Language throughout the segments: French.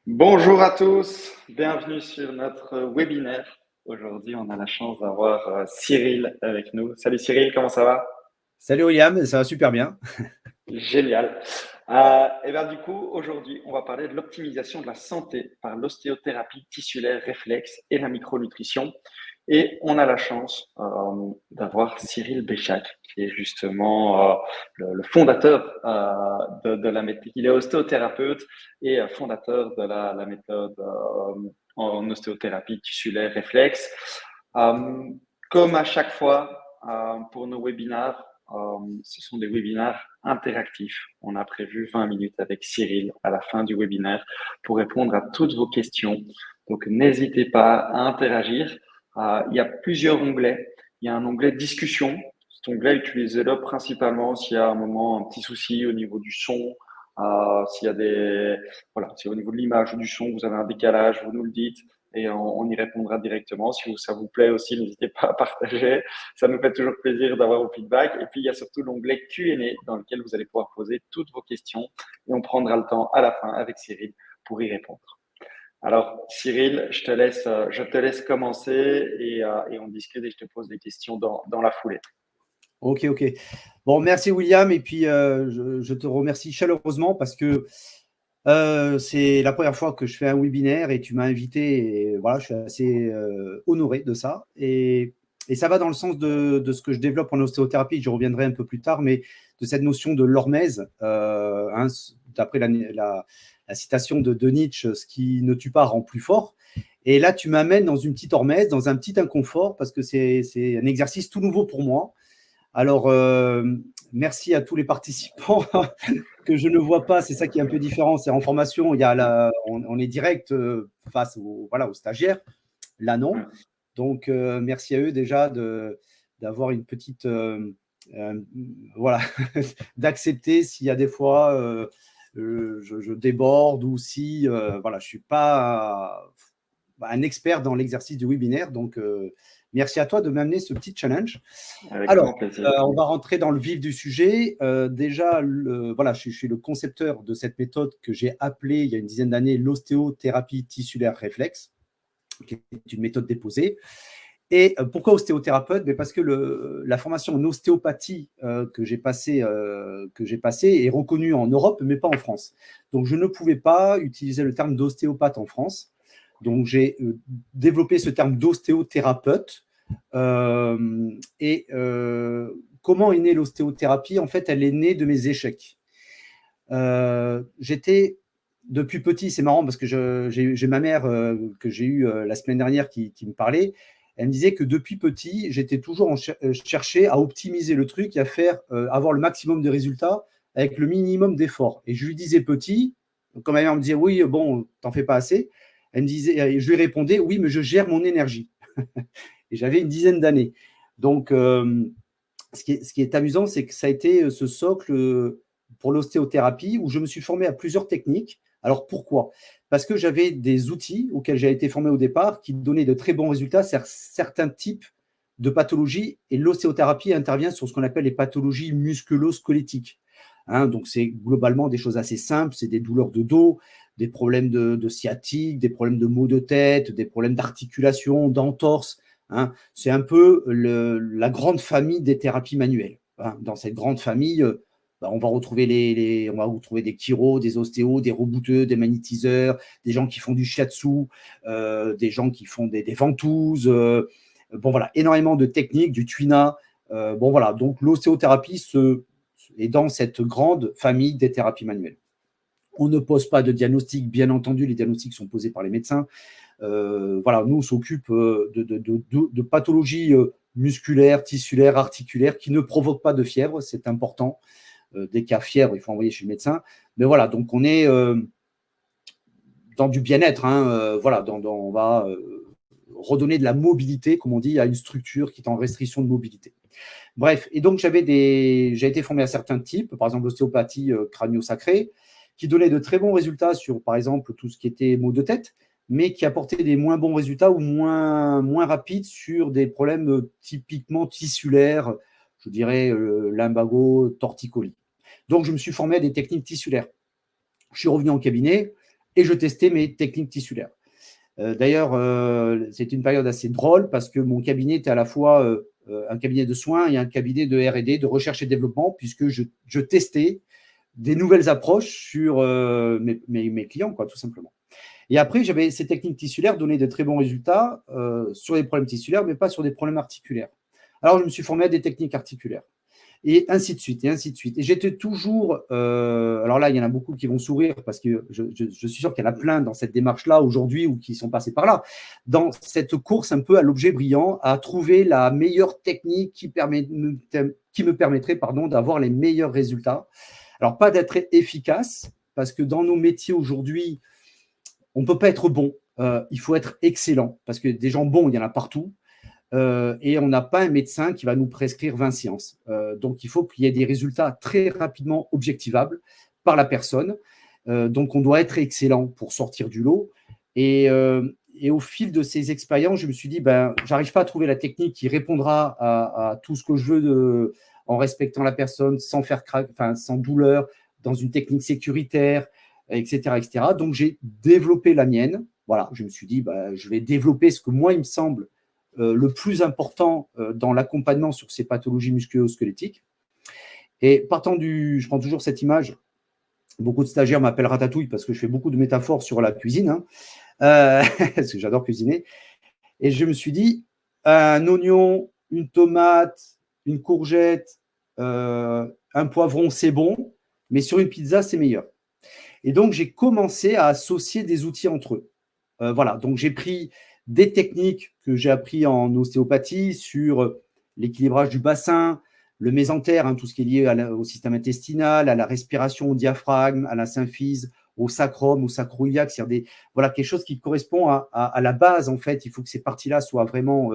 Bonjour à tous, bienvenue sur notre webinaire. Aujourd'hui, on a la chance d'avoir Cyril avec nous. Salut Cyril, comment ça va? Salut William, ça va super bien. Génial. Et bien du coup, aujourd'hui, on va parler de l'optimisation de la santé par l'ostéothérapie tissulaire réflexe et la micronutrition. Et on a la chance d'avoir Cyril Béchac, qui est justement le fondateur de la méthode. Il est ostéothérapeute et fondateur de la méthode en ostéothérapie tissulaire réflexe. Euh, Comme à chaque fois pour nos webinaires, ce sont des webinaires interactifs. On a prévu 20 minutes avec Cyril à la fin du webinaire pour répondre à toutes vos questions. Donc, n'hésitez pas à interagir. Il y a plusieurs onglets. Il y a un onglet discussion. Cet onglet, utilisez-le principalement s'il y a un moment, un petit souci au niveau du son, s'il y a voilà, si au niveau de l'image ou du son, vous avez un décalage, vous nous le dites et on y répondra directement. Si ça vous plaît aussi, n'hésitez pas à partager. Ça nous fait toujours plaisir d'avoir vos feedbacks. Et puis, il y a surtout l'onglet Q&A dans lequel vous allez pouvoir poser toutes vos questions et on prendra le temps à la fin avec Cyril pour y répondre. Alors, Cyril, je te laisse commencer et on discute et je te pose des questions dans la foulée. Ok, ok. Bon, merci William, et puis je te remercie chaleureusement parce que c'est la première fois que je fais un webinaire et tu m'as invité, et voilà, je suis assez honoré de ça. Et ça va dans le sens de ce que je développe en ostéothérapie, j'y reviendrai un peu plus tard, mais de cette notion de l'hormèse, d'après la citation de Nietzsche, ce qui ne tue pas rend plus fort. Et là, tu m'amènes dans une petite hormèse, dans un petit inconfort, parce que c'est un exercice tout nouveau pour moi. Alors, merci à tous les participants que je ne vois pas. C'est ça qui est un peu différent. C'est en formation, on est direct face voilà, aux stagiaires. Là, non. Donc, merci à eux déjà d'avoir une petite. Euh, voilà, d'accepter s'il y a des fois je déborde ou si voilà, je ne suis pas un expert dans l'exercice du webinaire. Donc, merci à toi de m'amener ce petit challenge. Avec Alors, grand plaisir. on va rentrer dans le vif du sujet. Déjà, voilà, je suis le concepteur de cette méthode que j'ai appelée il y a une dizaine d'années l'ostéothérapie tissulaire réflexe, qui est une méthode déposée. Et pourquoi ostéothérapeute? Parce que la formation en ostéopathie que j'ai passée est reconnue en Europe, mais pas en France. Donc, je ne pouvais pas utiliser le terme d'ostéopathe en France. Donc, j'ai développé ce terme d'ostéothérapeute. Comment est née l'ostéothérapie? En fait, elle est née de mes échecs. J'étais depuis petit, c'est marrant parce que j'ai ma mère que j'ai eue la semaine dernière qui me parlait. Elle me disait que depuis petit, j'étais toujours cherché à optimiser le truc et à faire avoir le maximum de résultats avec le minimum d'efforts. Et je lui disais petit, quand ma mère me disait oui, bon, t'en fais pas assez, elle me disait, je lui répondais oui, mais je gère mon énergie. Et j'avais une dizaine d'années. Donc, ce qui est amusant, c'est que ça a été ce socle pour l'ostéothérapie où je me suis formé à plusieurs techniques. Alors pourquoi? Parce que j'avais des outils auxquels j'ai été formé au départ qui donnaient de très bons résultats sur certains types de pathologies, et l'ostéothérapie intervient sur ce qu'on appelle les pathologies musculo-squelettiques. Donc c'est globalement des choses assez simples, c'est des douleurs de dos, des problèmes de sciatique, des problèmes de maux de tête, des problèmes d'articulation, d'entorse. C'est un peu la grande famille des thérapies manuelles. Dans cette grande famille, on va retrouver on va retrouver des chiro, des ostéos, des rebouteux, des magnétiseurs, des gens qui font du shiatsu, des gens qui font des ventouses. Bon voilà, énormément de techniques, du tuina. Bon voilà, donc l'ostéothérapie est dans cette grande famille des thérapies manuelles. On ne pose pas de diagnostic, bien entendu, les diagnostics sont posés par les médecins. Voilà, nous, on s'occupe de pathologies musculaires, tissulaires, articulaires qui ne provoquent pas de fièvre, c'est important. Dès qu'il y a fièvre, il faut envoyer chez le médecin. Mais voilà, donc on est dans du bien-être. Voilà, on va redonner de la mobilité, comme on dit, à une structure qui est en restriction de mobilité. Bref, et donc j'ai été formé à certains types, par exemple l'ostéopathie crânio-sacrée, qui donnait de très bons résultats sur, par exemple, tout ce qui était maux de tête, mais qui apportait des moins bons résultats ou moins rapides sur des problèmes typiquement tissulaires, je dirais lumbago, torticolis. Donc je me suis formé à des techniques tissulaires. je suis revenu en cabinet et je testais mes techniques tissulaires. D'ailleurs, c'était une période assez drôle parce que mon cabinet était à la fois un cabinet de soins et un cabinet de R&D, de recherche et développement, puisque je testais des nouvelles approches sur mes clients, quoi, tout simplement. Et après, j'avais ces techniques tissulaires donnaient de très bons résultats sur les problèmes tissulaires, mais pas sur des problèmes articulaires. Alors, je me suis formé à des techniques articulaires. Et ainsi de suite, et ainsi de suite. Et j'étais toujours… alors là, il y en a beaucoup qui vont sourire parce que je suis sûr qu'il y en a plein dans cette démarche-là aujourd'hui ou qui sont passés par là, dans cette course un peu à l'objet brillant, à trouver la meilleure technique qui me permettrait d'avoir les meilleurs résultats. Alors, pas d'être efficace, parce que dans nos métiers aujourd'hui, on ne peut pas être bon. Il faut être excellent, parce que des gens bons, il y en a partout. Et on n'a pas un médecin qui va nous prescrire 20 séances. Donc, il faut qu'il y ait des résultats très rapidement objectivables par la personne. Donc, on doit être excellent pour sortir du lot. Et au fil de ces expériences, je me suis dit, j'arrive pas à trouver la technique qui répondra à tout ce que je veux en respectant la personne, sans douleur, dans une technique sécuritaire, etc., etc. Donc, j'ai développé la mienne. Voilà, je me suis dit, je vais développer ce que moi, il me semble le plus important dans l'accompagnement sur ces pathologies musculo-squelettiques. Et je prends toujours cette image, beaucoup de stagiaires m'appellent Ratatouille parce que je fais beaucoup de métaphores sur la cuisine, parce que j'adore cuisiner. Et je me suis dit, un oignon, une tomate, une courgette, un poivron, c'est bon, mais sur une pizza, c'est meilleur. Et donc, j'ai commencé à associer des outils entre eux. Voilà, donc j'ai pris des techniques que j'ai appris en ostéopathie sur l'équilibrage du bassin, le mésentère, tout ce qui est lié au système intestinal, à la respiration, au diaphragme, à la symphyse, au sacrum, au sacro-iliaque, c'est-à-dire quelque chose qui correspond à la base, en fait. Il faut que ces parties-là soient vraiment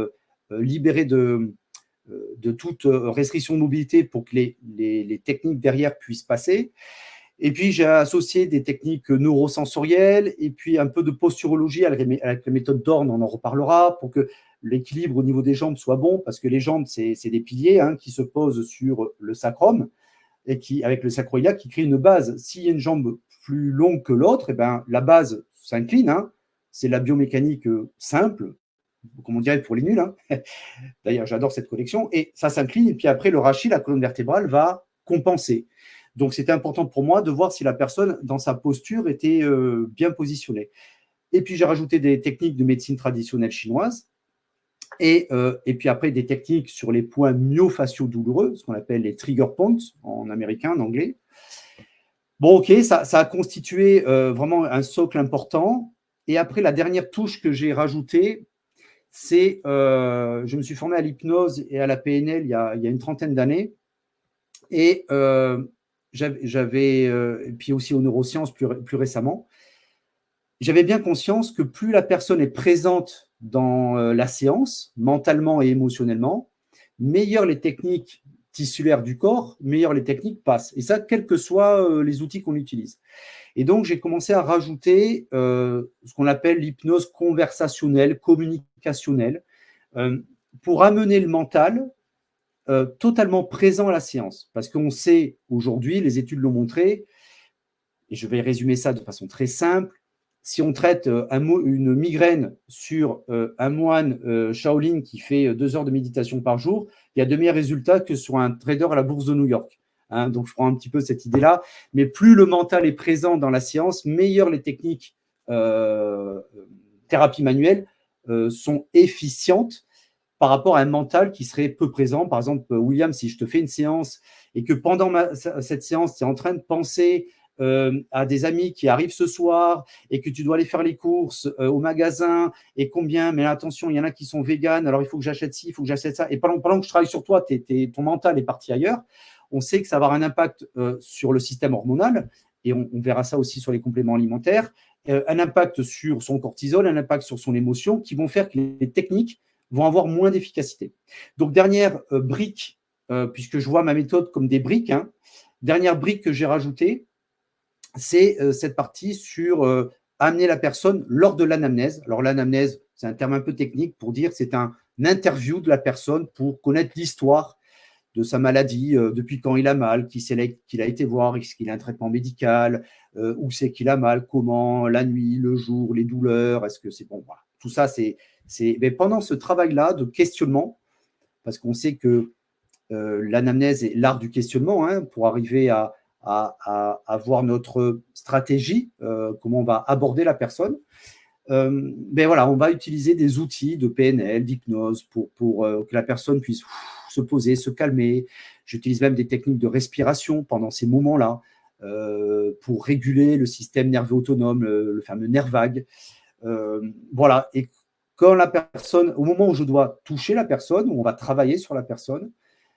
libérées de toute restriction de mobilité pour que les techniques derrière puissent passer. Et puis, j'ai associé des techniques neurosensorielles et puis un peu de posturologie avec la méthode Dorn, on en reparlera, pour que l'équilibre au niveau des jambes soit bon, parce que les jambes, c'est des piliers qui se posent sur le sacrum et avec le sacro-iliaque qui crée une base. S'il y a une jambe plus longue que l'autre, la base s'incline. C'est la biomécanique simple, comme on dirait pour les nuls. D'ailleurs, j'adore cette collection. Et ça s'incline, et puis après, le rachis, la colonne vertébrale, va compenser. Donc, c'était important pour moi de voir si la personne, dans sa posture, était bien positionnée. Et puis, j'ai rajouté des techniques de médecine traditionnelle chinoise et puis après, des techniques sur les points myofasciaux douloureux, ce qu'on appelle les trigger points en américain, en anglais. Bon, OK, ça a constitué vraiment un socle important. Et après, la dernière touche que j'ai rajoutée, c'est je me suis formé à l'hypnose et à la PNL il y a une trentaine d'années. Et et puis aussi aux neurosciences plus récemment, j'avais bien conscience que plus la personne est présente dans la séance, mentalement et émotionnellement, meilleures les techniques tissulaires du corps, meilleures les techniques passent. Et ça, quels que soient les outils qu'on utilise. Et donc, j'ai commencé à rajouter ce qu'on appelle l'hypnose conversationnelle, communicationnelle, pour amener le mental totalement présent à la séance. Parce qu'on sait aujourd'hui, les études l'ont montré, et je vais résumer ça de façon très simple, si on traite une migraine sur un moine Shaolin qui fait 2 heures de méditation par jour, il y a de meilleurs résultats que sur un trader à la bourse de New York. Donc, je prends un petit peu cette idée-là. Mais plus le mental est présent dans la séance, meilleures les techniques thérapie manuelle sont efficientes par rapport à un mental qui serait peu présent. Par exemple, William, si je te fais une séance et que pendant cette séance, tu es en train de penser à des amis qui arrivent ce soir et que tu dois aller faire les courses au magasin et combien, mais attention, il y en a qui sont véganes, alors il faut que j'achète ci, il faut que j'achète ça. Et pendant que je travaille sur toi, ton mental est parti ailleurs. On sait que ça va avoir un impact sur le système hormonal et on verra ça aussi sur les compléments alimentaires, un impact sur son cortisol, un impact sur son émotion qui vont faire que les techniques vont avoir moins d'efficacité. Donc, dernière brique, puisque je vois ma méthode comme des briques, dernière brique que j'ai rajoutée, c'est cette partie sur amener la personne lors de l'anamnèse. Alors, l'anamnèse, c'est un terme un peu technique pour dire c'est un interview de la personne pour connaître l'histoire de sa maladie, depuis quand il a mal, qu'il a été voir, est-ce qu'il a un traitement médical, où c'est qu'il a mal, comment, la nuit, le jour, les douleurs, est-ce que c'est bon, voilà. Tout ça, mais pendant ce travail-là de questionnement, parce qu'on sait que l'anamnèse est l'art du questionnement, hein, pour arriver à voir notre stratégie, comment on va aborder la personne. Ben voilà, on va utiliser des outils de PNL, d'hypnose pour que la personne puisse se poser, se calmer. J'utilise même des techniques de respiration pendant ces moments-là pour réguler le système nerveux autonome, le fameux nerf vague. Voilà, et quand la personne, au moment où je dois toucher la personne, où on va travailler sur la personne,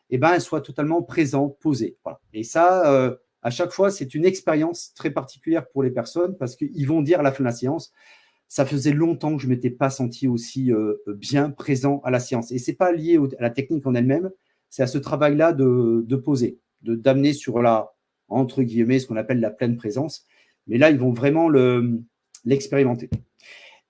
eh ben, elle soit totalement présente, posée. Voilà. Et ça, à chaque fois, c'est une expérience très particulière pour les personnes parce qu'ils vont dire à la fin de la séance, ça faisait longtemps que je ne m'étais pas senti aussi bien présent à la séance. Et ce n'est pas lié à la technique en elle-même, c'est à ce travail-là de poser, d'amener sur la, entre guillemets, ce qu'on appelle la pleine présence. Mais là, ils vont vraiment l'expérimenter.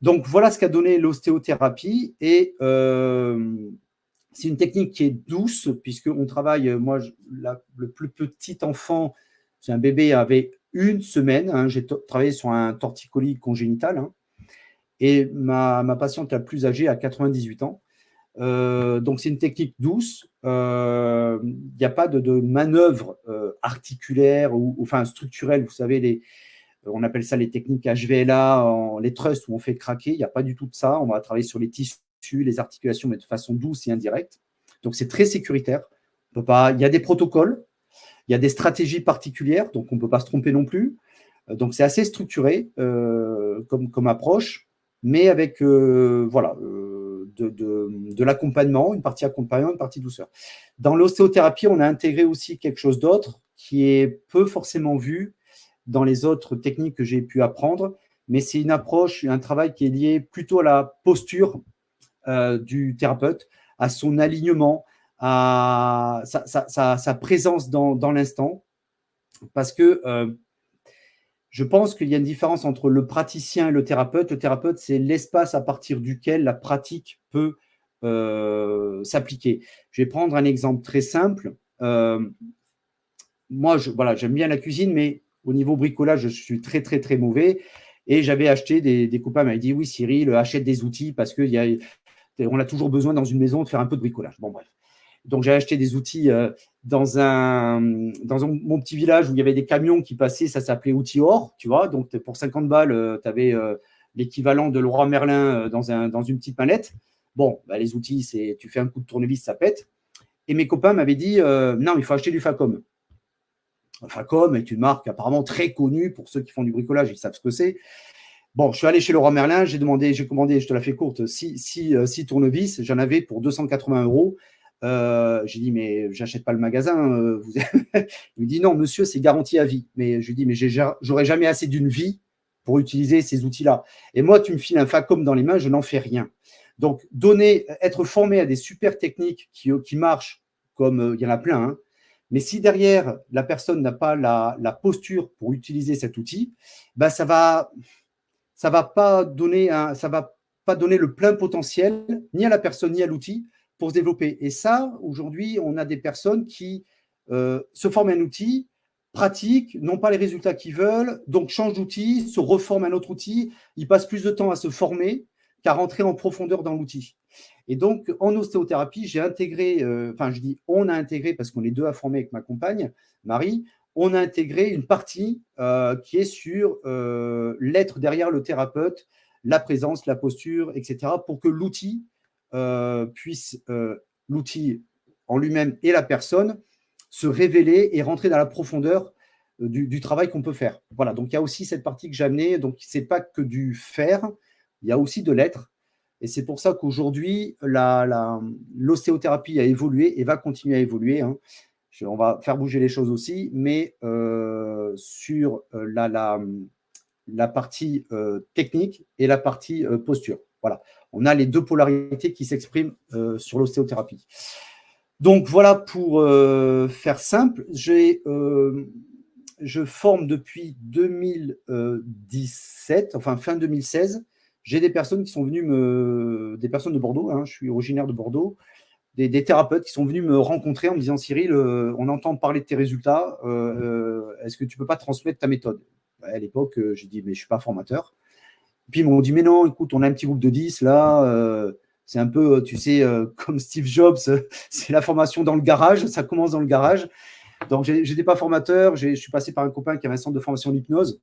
Donc, voilà ce qu'a donné l'ostéothérapie. Et c'est une technique qui est douce, puisqu'on travaille, moi, le plus petit enfant, c'est un bébé, avait 1 semaine. Hein, j'ai travaillé sur un torticolis congénital. Hein, et ma patiente la plus âgée a 98 ans. Donc, c'est une technique douce. Il n'y a pas de manœuvre articulaire ou enfin structurelle. Vous savez, on appelle ça les techniques HVLA, les trusts où on fait craquer. Il n'y a pas du tout de ça. On va travailler sur les tissus, les articulations, mais de façon douce et indirecte. Donc, c'est très sécuritaire. On peut pas, il y a des protocoles, il y a des stratégies particulières, donc on ne peut pas se tromper non plus. Donc, c'est assez structuré comme approche, mais avec voilà, de l'accompagnement, une partie accompagnement, une partie douceur. Dans l'ostéothérapie, on a intégré aussi quelque chose d'autre qui est peu forcément vu dans les autres techniques que j'ai pu apprendre, mais c'est une approche, un travail qui est lié plutôt à la posture du thérapeute, à son alignement, à sa présence dans l'instant, parce que je pense qu'il y a une différence entre le praticien et le thérapeute. Le thérapeute, c'est l'espace à partir duquel la pratique peut s'appliquer. Je vais prendre un exemple très simple. Moi, voilà, j'aime bien la cuisine, mais au niveau bricolage, je suis très, très, très mauvais. Et j'avais acheté des copains m'avaient dit, oui, Cyril, achète des outils parce qu'on a toujours besoin dans une maison de faire un peu de bricolage. Bon, bref. Donc, j'ai acheté des outils dans mon petit village où il y avait des camions qui passaient, ça s'appelait Outils Or, tu vois. Donc, pour 50 balles, tu avais l'équivalent de Leroy Merlin dans une petite mallette. Bon, bah, les outils, tu fais un coup de tournevis, ça pète. Et mes copains m'avaient dit, non, il faut acheter du Facom. Facom est une marque apparemment très connue pour ceux qui font du bricolage, ils savent ce que c'est. Bon, je suis allé chez Leroy Merlin, j'ai commandé, je te la fais courte, 6 tournevis, j'en avais pour 280 €. J'ai dit, mais j'achète pas le magasin. Il me dit, non, monsieur, c'est garanti à vie. Mais je lui dis, mais j'aurais jamais assez d'une vie pour utiliser ces outils-là. Et moi, tu me files un Facom dans les mains, je n'en fais rien. Donc, être formé à des super techniques qui marchent, comme il y en a plein, hein, mais si derrière, la personne n'a pas la posture pour utiliser cet outil, ben ça va pas donner le plein potentiel ni à la personne ni à l'outil pour se développer. Et ça, aujourd'hui, on a des personnes qui se forment un outil, pratiquent, n'ont pas les résultats qu'ils veulent, donc changent d'outil, se reforment un autre outil, ils passent plus de temps à se former qu'à rentrer en profondeur dans l'outil. Et donc, en ostéothérapie, j'ai intégré, je dis on a intégré parce qu'on est 2 à former avec ma compagne, Marie, on a intégré une partie qui est sur l'être derrière le thérapeute, la présence, la posture, etc., pour que l'outil l'outil en lui-même et la personne, se révéler et rentrer dans la profondeur du travail qu'on peut faire. Voilà, donc il y a aussi cette partie que j'ai amenée, donc ce n'est pas que du faire, il y a aussi de l'être. Et c'est pour ça qu'aujourd'hui, l'ostéothérapie a évolué et va continuer à évoluer. Hein. On va faire bouger les choses aussi, mais sur la partie technique et la partie posture. Voilà. On a les 2 polarités qui s'expriment sur l'ostéothérapie. Donc, voilà pour faire simple. Je forme depuis 2017, enfin fin 2016. J'ai des personnes qui sont venues des personnes de Bordeaux, hein, je suis originaire de Bordeaux, des thérapeutes qui sont venus me rencontrer en me disant, Cyril, on entend parler de tes résultats, est-ce que tu ne peux pas transmettre ta méthode? À l'époque, j'ai dit, mais je ne suis pas formateur. Puis ils m'ont dit, mais non, écoute, on a un petit groupe de 10 là, c'est un peu, tu sais, comme Steve Jobs, c'est la formation dans le garage, ça commence dans le garage. Donc, je n'étais pas formateur, je suis passé par un copain qui avait un centre de formation d'hypnose.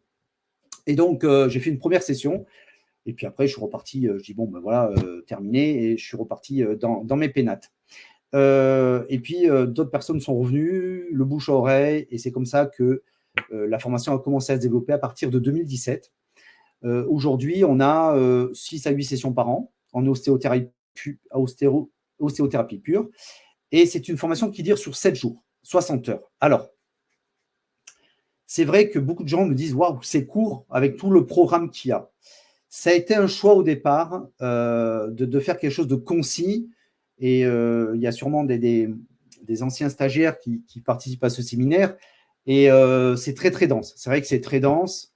Et donc, j'ai fait une première session. Et puis après, je suis reparti, je dis, bon, ben voilà, terminé. Et je suis reparti dans mes pénates. Et puis, d'autres personnes sont revenues, le bouche à oreille. Et c'est comme ça que la formation a commencé à se développer à partir de 2017. Aujourd'hui, on a 6 à 8 sessions par an en ostéothérapie pure. Et c'est une formation qui dure sur 7 jours, 60 heures. Alors, c'est vrai que beaucoup de gens me disent « Waouh, c'est court avec tout le programme qu'il y a ». Ça a été un choix au départ de faire quelque chose de concis. Et il y a sûrement des anciens stagiaires qui participent à ce séminaire. Et c'est très, très dense. C'est vrai que c'est très dense.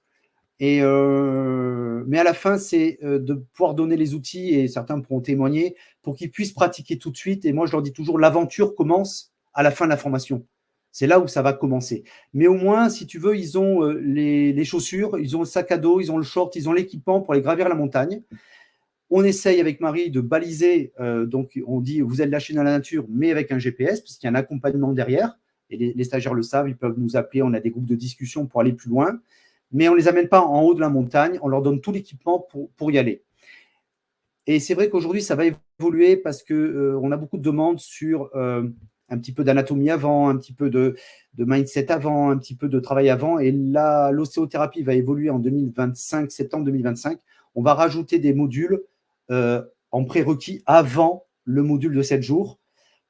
Mais à la fin, c'est de pouvoir donner les outils, et certains pourront témoigner, pour qu'ils puissent pratiquer tout de suite. Et moi, je leur dis toujours, l'aventure commence à la fin de la formation. C'est là où ça va commencer. Mais au moins, si tu veux, ils ont les chaussures, ils ont le sac à dos, ils ont le short, ils ont l'équipement pour aller gravir la montagne. On essaye avec Marie de baliser. Donc, on dit, vous êtes lâchés dans la nature, mais avec un GPS, parce qu'il y a un accompagnement derrière. Et les stagiaires le savent, ils peuvent nous appeler. On a des groupes de discussion pour aller plus loin. Mais on ne les amène pas en haut de la montagne, on leur donne tout l'équipement pour y aller. Et c'est vrai qu'aujourd'hui, ça va évoluer parce qu'on a beaucoup de demandes sur un petit peu d'anatomie avant, un petit peu de mindset avant, un petit peu de travail avant. Et là, l'ostéothérapie va évoluer en 2025, septembre 2025. On va rajouter des modules en prérequis avant le module de 7 jours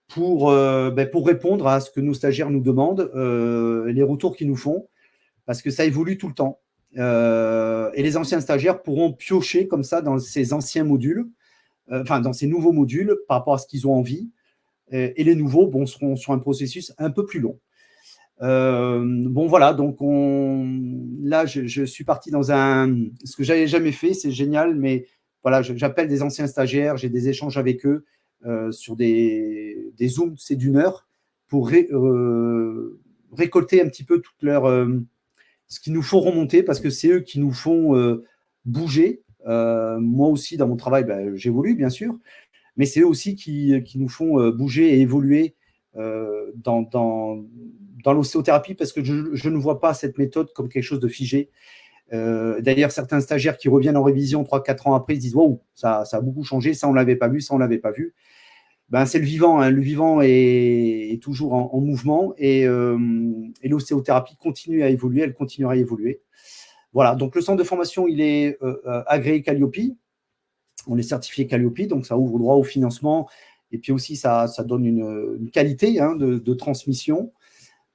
pour répondre à ce que nos stagiaires nous demandent, les retours qu'ils nous font, parce que ça évolue tout le temps. Et les anciens stagiaires pourront piocher comme ça dans ces anciens modules, dans ces nouveaux modules par rapport à ce qu'ils ont envie. Et les nouveaux seront sur un processus un peu plus long. Voilà, donc là, je suis parti dans ce que je n'avais jamais fait, c'est génial, mais voilà, j'appelle des anciens stagiaires, j'ai des échanges avec eux sur des Zooms, c'est d'1 heure, pour récolter un petit peu toute leur ce qu'ils nous font remonter, parce que c'est eux qui nous font bouger. Moi aussi, dans mon travail, j'évolue, bien sûr, mais c'est eux aussi qui nous font bouger et évoluer dans l'ostéothérapie, parce que je ne vois pas cette méthode comme quelque chose de figé. D'ailleurs, certains stagiaires qui reviennent en révision 3-4 ans après, ils se disent « Wow, ça a beaucoup changé, ça on ne l'avait pas vu, ça on ne l'avait pas vu ». C'est le vivant, hein. Le vivant est toujours en mouvement, et l'ostéothérapie continue à évoluer, elle continuera à évoluer. Voilà, donc le centre de formation, il est agréé Calliope, on est certifié Calliope, donc ça ouvre droit au financement, et puis aussi ça donne une qualité de transmission.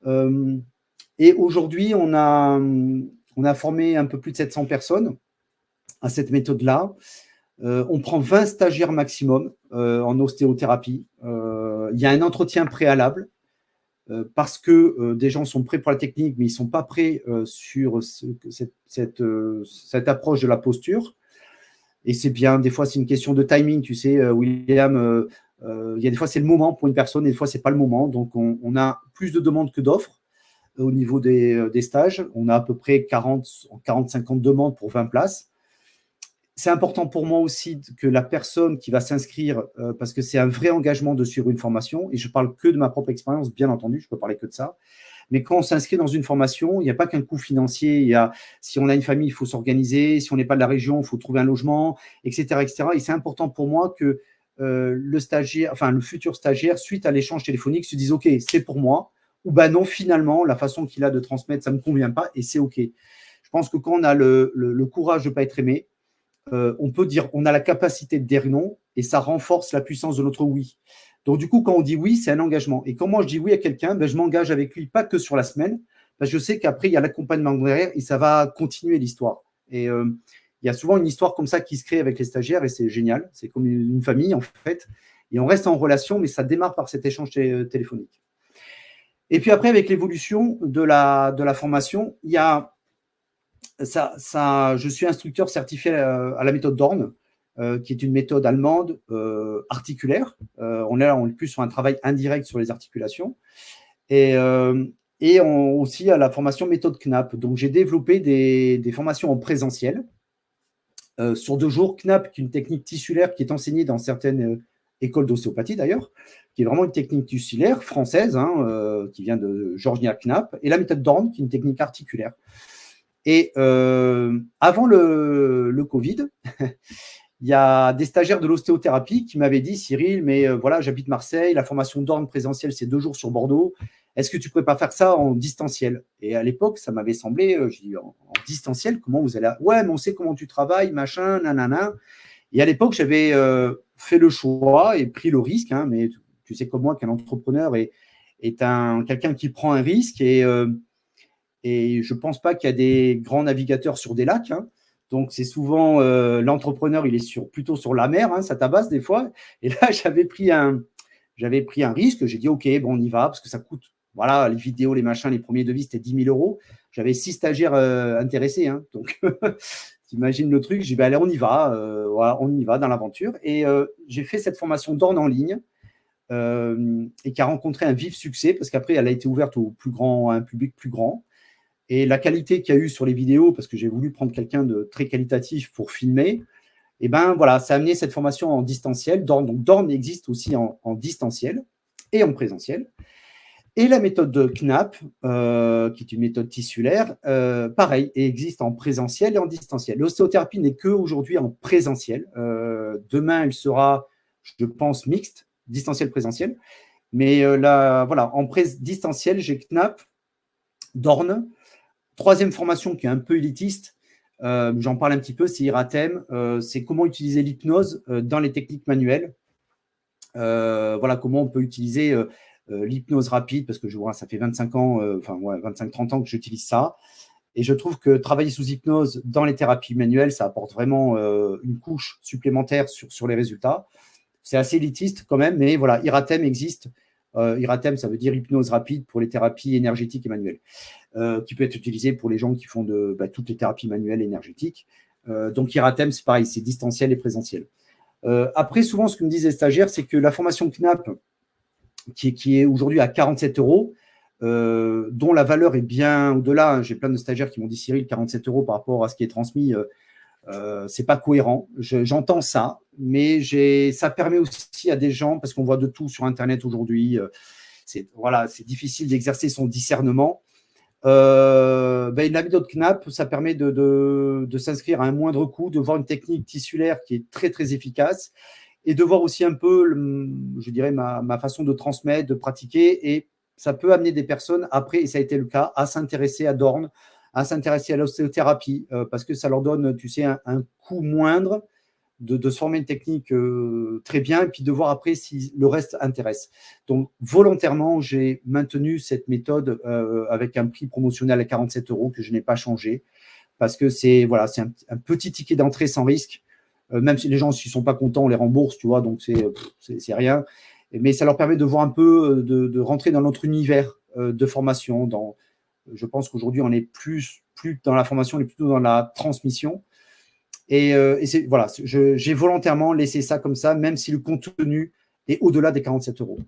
Et aujourd'hui, on a formé un peu plus de 700 personnes à cette méthode-là. On prend 20 stagiaires maximum en ostéothérapie. Il y a un entretien préalable parce que des gens sont prêts pour la technique, mais ils ne sont pas prêts sur cette approche de la posture. Et c'est bien, des fois, c'est une question de timing, tu sais, William. Il y a des fois, c'est le moment pour une personne, et des fois, ce n'est pas le moment. Donc, on a plus de demandes que d'offres au niveau des stages. On a à peu près 40-50 demandes pour 20 places. C'est important pour moi aussi que la personne qui va s'inscrire, parce que c'est un vrai engagement de suivre une formation, et je parle que de ma propre expérience, bien entendu, je peux parler que de ça. Mais quand on s'inscrit dans une formation, il n'y a pas qu'un coût financier. Si on a une famille, il faut s'organiser. Si on n'est pas de la région, il faut trouver un logement, etc., etc. Et c'est important pour moi que le futur stagiaire, suite à l'échange téléphonique, se dise « Ok, c'est pour moi », ou non, finalement, la façon qu'il a de transmettre, ça ne me convient pas, et c'est OK. Je pense que quand on a le courage de ne pas être aimé, on peut dire, on a la capacité de dire non, et ça renforce la puissance de notre oui. Donc, du coup, quand on dit oui, c'est un engagement. Et quand moi, je dis oui à quelqu'un, je m'engage avec lui, pas que sur la semaine, parce que je sais qu'après, il y a l'accompagnement derrière et ça va continuer l'histoire. Et il y a souvent une histoire comme ça qui se crée avec les stagiaires, et c'est génial. C'est comme une famille, en fait. Et on reste en relation, mais ça démarre par cet échange téléphonique. Et puis après, avec l'évolution de la formation, il y a je suis instructeur certifié à la méthode Dorn. qui est une méthode allemande articulaire. On est là plus sur un travail indirect sur les articulations. Et aussi à la formation méthode Knapp. Donc, j'ai développé des formations en présentiel sur 2 jours. Knapp, qui est une technique tissulaire qui est enseignée dans certaines écoles d'ostéopathie d'ailleurs, qui est vraiment une technique tissulaire française, qui vient de Georges Knapp, et la méthode Dorn, qui est une technique articulaire. Et avant le Covid, il y a des stagiaires de l'ostéothérapie qui m'avaient dit, Cyril, mais voilà, j'habite Marseille, la formation Dorn présentielle, c'est 2 jours sur Bordeaux. Est-ce que tu ne pourrais pas faire ça en distanciel? Et à l'époque, ça m'avait semblé, je dis, en distanciel, comment vous allez… Ouais, mais on sait comment tu travailles, machin, nanana. Et à l'époque, j'avais fait le choix et pris le risque, mais tu sais comme moi qu'un entrepreneur est quelqu'un qui prend un risque et je ne pense pas qu'il y a des grands navigateurs sur des lacs. Donc, c'est souvent l'entrepreneur, il est plutôt sur la mer, ça tabasse des fois. Et là, j'avais pris un risque. J'ai dit, OK, bon, on y va parce que ça coûte. Voilà, les vidéos, les machins, les premiers devis, c'était 10 000 €. J'avais 6 stagiaires intéressés. Donc, t'imagines le truc. J'ai dit, allez, on y va. Voilà, on y va dans l'aventure. Et j'ai fait cette formation Dorn en ligne et qui a rencontré un vif succès parce qu'après, elle a été ouverte à un public plus grand. Et la qualité qu'il y a eu sur les vidéos, parce que j'ai voulu prendre quelqu'un de très qualitatif pour filmer, et ben voilà, ça a amené cette formation en distanciel. Donc, Dorn existe aussi en distanciel et en présentiel. Et la méthode de Knapp, qui est une méthode tissulaire, pareil, et existe en présentiel et en distanciel. L'ostéothérapie n'est qu'aujourd'hui en présentiel. Demain, elle sera, je pense, mixte, distanciel-présentiel. Mais voilà, en distanciel, j'ai Knapp, Dorn. 3e formation qui est un peu élitiste, j'en parle un petit peu, c'est Iratem. C'est comment utiliser l'hypnose dans les techniques manuelles. Voilà, comment on peut utiliser l'hypnose rapide, parce que ça fait 25 ans, 25-30 ans que j'utilise ça. Et je trouve que travailler sous hypnose dans les thérapies manuelles, ça apporte vraiment une couche supplémentaire sur les résultats. C'est assez élitiste quand même, mais voilà, Iratem existe. Iratem, ça veut dire hypnose rapide pour les thérapies énergétiques et manuelles, qui peut être utilisé pour les gens qui font toutes les thérapies manuelles énergétiques. Donc, Iratem, c'est pareil, c'est distanciel et présentiel. Après, souvent, ce que me disent les stagiaires, c'est que la formation Knapp, qui est aujourd'hui à 47 €, dont la valeur est bien au-delà. J'ai plein de stagiaires qui m'ont dit, Cyril, 47 € par rapport à ce qui est transmis, c'est pas cohérent. J'entends ça, mais ça permet aussi à des gens, parce qu'on voit de tout sur Internet aujourd'hui, c'est difficile d'exercer son discernement. La méthode Knapp, ça permet de s'inscrire à un moindre coût, de voir une technique tissulaire qui est très, très efficace et de voir aussi un peu, je dirais, ma façon de transmettre, de pratiquer. Et ça peut amener des personnes, après, et ça a été le cas, à s'intéresser à Dorn, à s'intéresser à l'ostéothérapie, parce que ça leur donne, tu sais, un coût moindre de se former une technique très bien et puis de voir après si le reste intéresse. Donc, volontairement, j'ai maintenu cette méthode avec un prix promotionnel à 47 € que je n'ai pas changé parce que c'est un petit ticket d'entrée sans risque. Même si les gens, s'ils ne sont pas contents, on les rembourse, tu vois, donc c'est rien. Mais ça leur permet de voir un peu, de rentrer dans notre univers de formation. Je pense qu'aujourd'hui, on n'est plus dans la formation, on est plutôt dans la transmission. Et voilà, j'ai volontairement laissé ça comme ça, même si le contenu est au-delà des 47 €.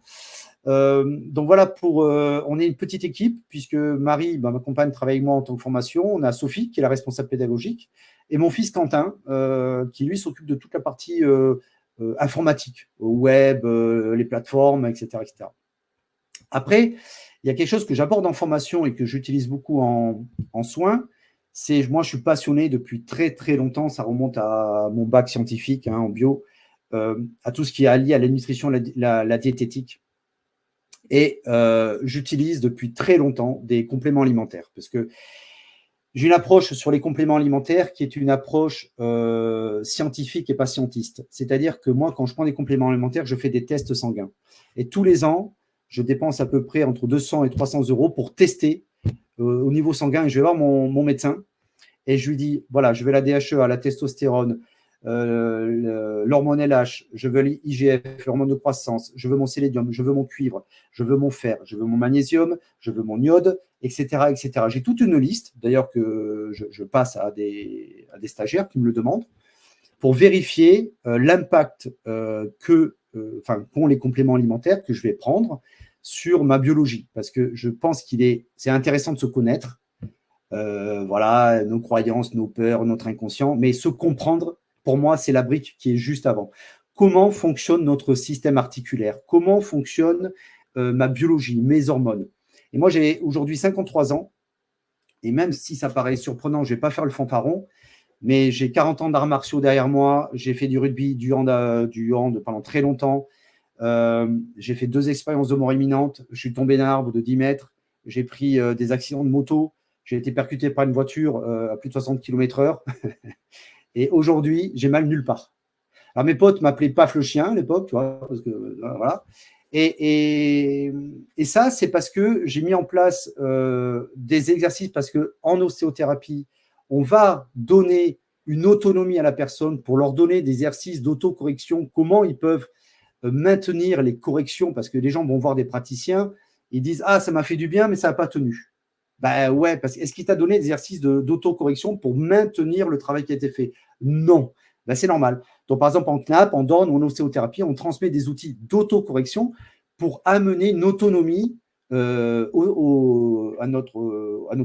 Donc voilà, on est une petite équipe, puisque Marie, ma compagne, travaille avec moi en tant que formation. On a Sophie, qui est la responsable pédagogique, et mon fils Quentin, qui lui s'occupe de toute la partie informatique, web, les plateformes, etc., etc. Après, il y a quelque chose que j'aborde en formation et que j'utilise beaucoup en soins. Moi, je suis passionné depuis très, très longtemps. Ça remonte à mon bac scientifique en bio, à tout ce qui est lié à la nutrition, la diététique. Et j'utilise depuis très longtemps des compléments alimentaires parce que j'ai une approche sur les compléments alimentaires qui est une approche scientifique et patientiste. C'est-à-dire que moi, quand je prends des compléments alimentaires, je fais des tests sanguins. Et tous les ans, je dépense à peu près entre 200 et 300 € pour tester au niveau sanguin. Et je vais voir mon médecin et je lui dis, voilà, je veux la DHEA, la testostérone, l'hormone LH, je veux l'IGF, l'hormone de croissance, je veux mon sélénium, je veux mon cuivre, je veux mon fer, je veux mon magnésium, je veux mon iode, etc., etc. J'ai toute une liste, d'ailleurs, que je passe à des stagiaires qui me le demandent, pour vérifier l'impact qu'ont les compléments alimentaires que je vais prendre sur ma biologie. Parce que je pense c'est intéressant de se connaître, voilà, nos croyances, nos peurs, notre inconscient, mais se comprendre, pour moi, c'est la brique qui est juste avant. Comment fonctionne notre système articulaire? Comment fonctionne ma biologie, mes hormones? Et moi, j'ai aujourd'hui 53 ans, et même si ça paraît surprenant, je ne vais pas faire le fanfaron, mais j'ai 40 ans d'arts martiaux derrière moi, j'ai fait du rugby, du hand pendant très longtemps, j'ai fait 2 expériences de mort imminente, je suis tombé d'un arbre de 10 mètres, j'ai pris des accidents de moto, j'ai été percuté par une voiture à plus de 60 km/h, et aujourd'hui, j'ai mal nulle part. Alors, mes potes m'appelaient Paf le chien à l'époque, tu vois, parce que voilà. Et ça, c'est parce que j'ai mis en place des exercices, parce qu'en ostéothérapie, on va donner une autonomie à la personne pour leur donner des exercices d'autocorrection, comment ils peuvent maintenir les corrections, parce que les gens vont voir des praticiens, ils disent « Ah, ça m'a fait du bien, mais ça n'a pas tenu ». Ben ouais, parce que est-ce qu'il t'a donné des exercices d'autocorrection pour maintenir le travail qui a été fait? Non. Ben, c'est normal. Donc, par exemple, en CNAP, en DORN ou en ostéothérapie, on transmet des outils d'autocorrection pour amener une autonomie à notre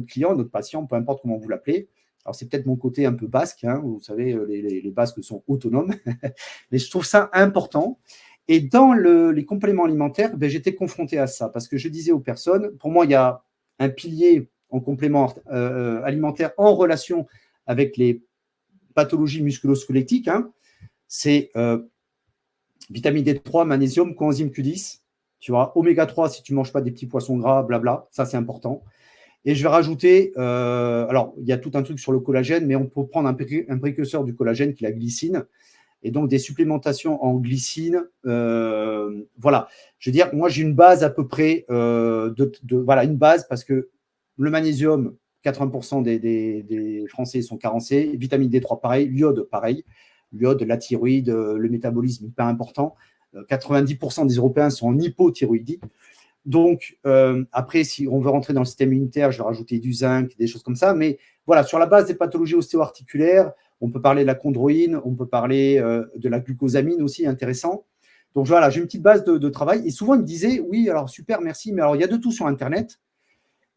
client, à notre patient, peu importe comment vous l'appelez. Alors, c'est peut-être mon côté un peu basque, hein, vous savez, les Basques sont autonomes, mais je trouve ça important. Et dans les compléments alimentaires, ben, j'étais confronté à ça, parce que je disais aux personnes, pour moi, il y a un pilier en complément alimentaire en relation avec les pathologies musculo-squelettiques, hein, c'est vitamine D3, magnésium, coenzyme Q10, tu vois, oméga 3 si tu ne manges pas des petits poissons gras, blabla, ça c'est important. Et je vais rajouter, alors il y a tout un truc sur le collagène, mais on peut prendre un précurseur du collagène qui est la glycine, et donc des supplémentations en glycine. Voilà, je veux dire, moi j'ai une base à peu près, voilà, une base, parce que le magnésium, 80% des Français sont carencés, vitamine D3 pareil, l'iode pareil, l'iode, la thyroïde, le métabolisme hyper important, 90% des Européens sont en hypothyroïdie. Donc, après, si on veut rentrer dans le système immunitaire, je vais rajouter du zinc, des choses comme ça. Mais voilà, sur la base des pathologies ostéo-articulaires, on peut parler de la chondroïne, on peut parler de la glucosamine aussi, intéressant. Donc voilà, j'ai une petite base de travail. Et souvent, ils me disaient, oui, alors super, merci, mais alors il y a de tout sur Internet.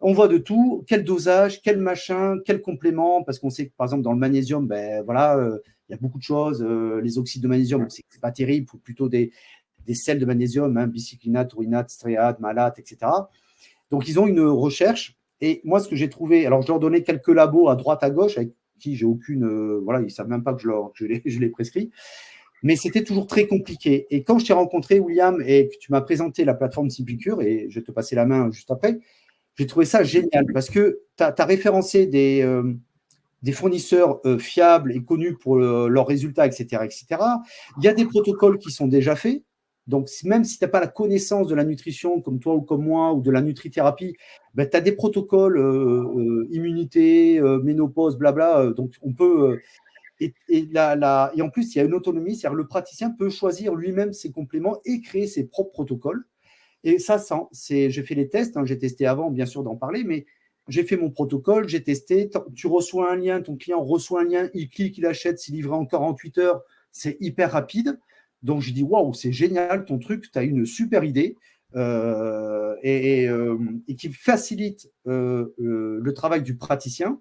On voit de tout, quel dosage, quel machin, quel complément, parce qu'on sait que, par exemple, dans le magnésium, ben voilà, il y a beaucoup de choses. Les oxydes de magnésium, on sait que ce n'est pas terrible, il faut plutôt des sels de magnésium, hein, bicyclinate, taurinate, stréate, malate, etc. Donc, ils ont une recherche. Et moi, ce que j'ai trouvé, alors je leur donnais quelques labos à droite, à gauche, avec qui j'ai aucune, voilà, ils ne savent même pas que je les prescris. Mais c'était toujours très compliqué. Et quand je t'ai rencontré, William, et que tu m'as présenté la plateforme Simplicure, et je vais te passer la main juste après, j'ai trouvé ça génial, parce que tu as référencé des fournisseurs fiables et connus pour leurs résultats, etc., etc. Il y a des protocoles qui sont déjà faits. Donc, même si tu n'as pas la connaissance de la nutrition, comme toi ou comme moi, ou de la nutrithérapie, ben, tu as des protocoles immunité, ménopause, blabla. Donc, on peut… et en plus, il y a une autonomie, c'est-à-dire le praticien peut choisir lui-même ses compléments et créer ses propres protocoles. Et ça, j'ai fait les tests, hein, j'ai testé avant, bien sûr, d'en parler, mais j'ai fait mon protocole, j'ai testé. Tu reçois un lien, ton client reçoit un lien, il clique, il achète, c'est livré en 48 heures, c'est hyper rapide. Donc, je dis, waouh, c'est génial ton truc, tu as une super idée et qui facilite le travail du praticien,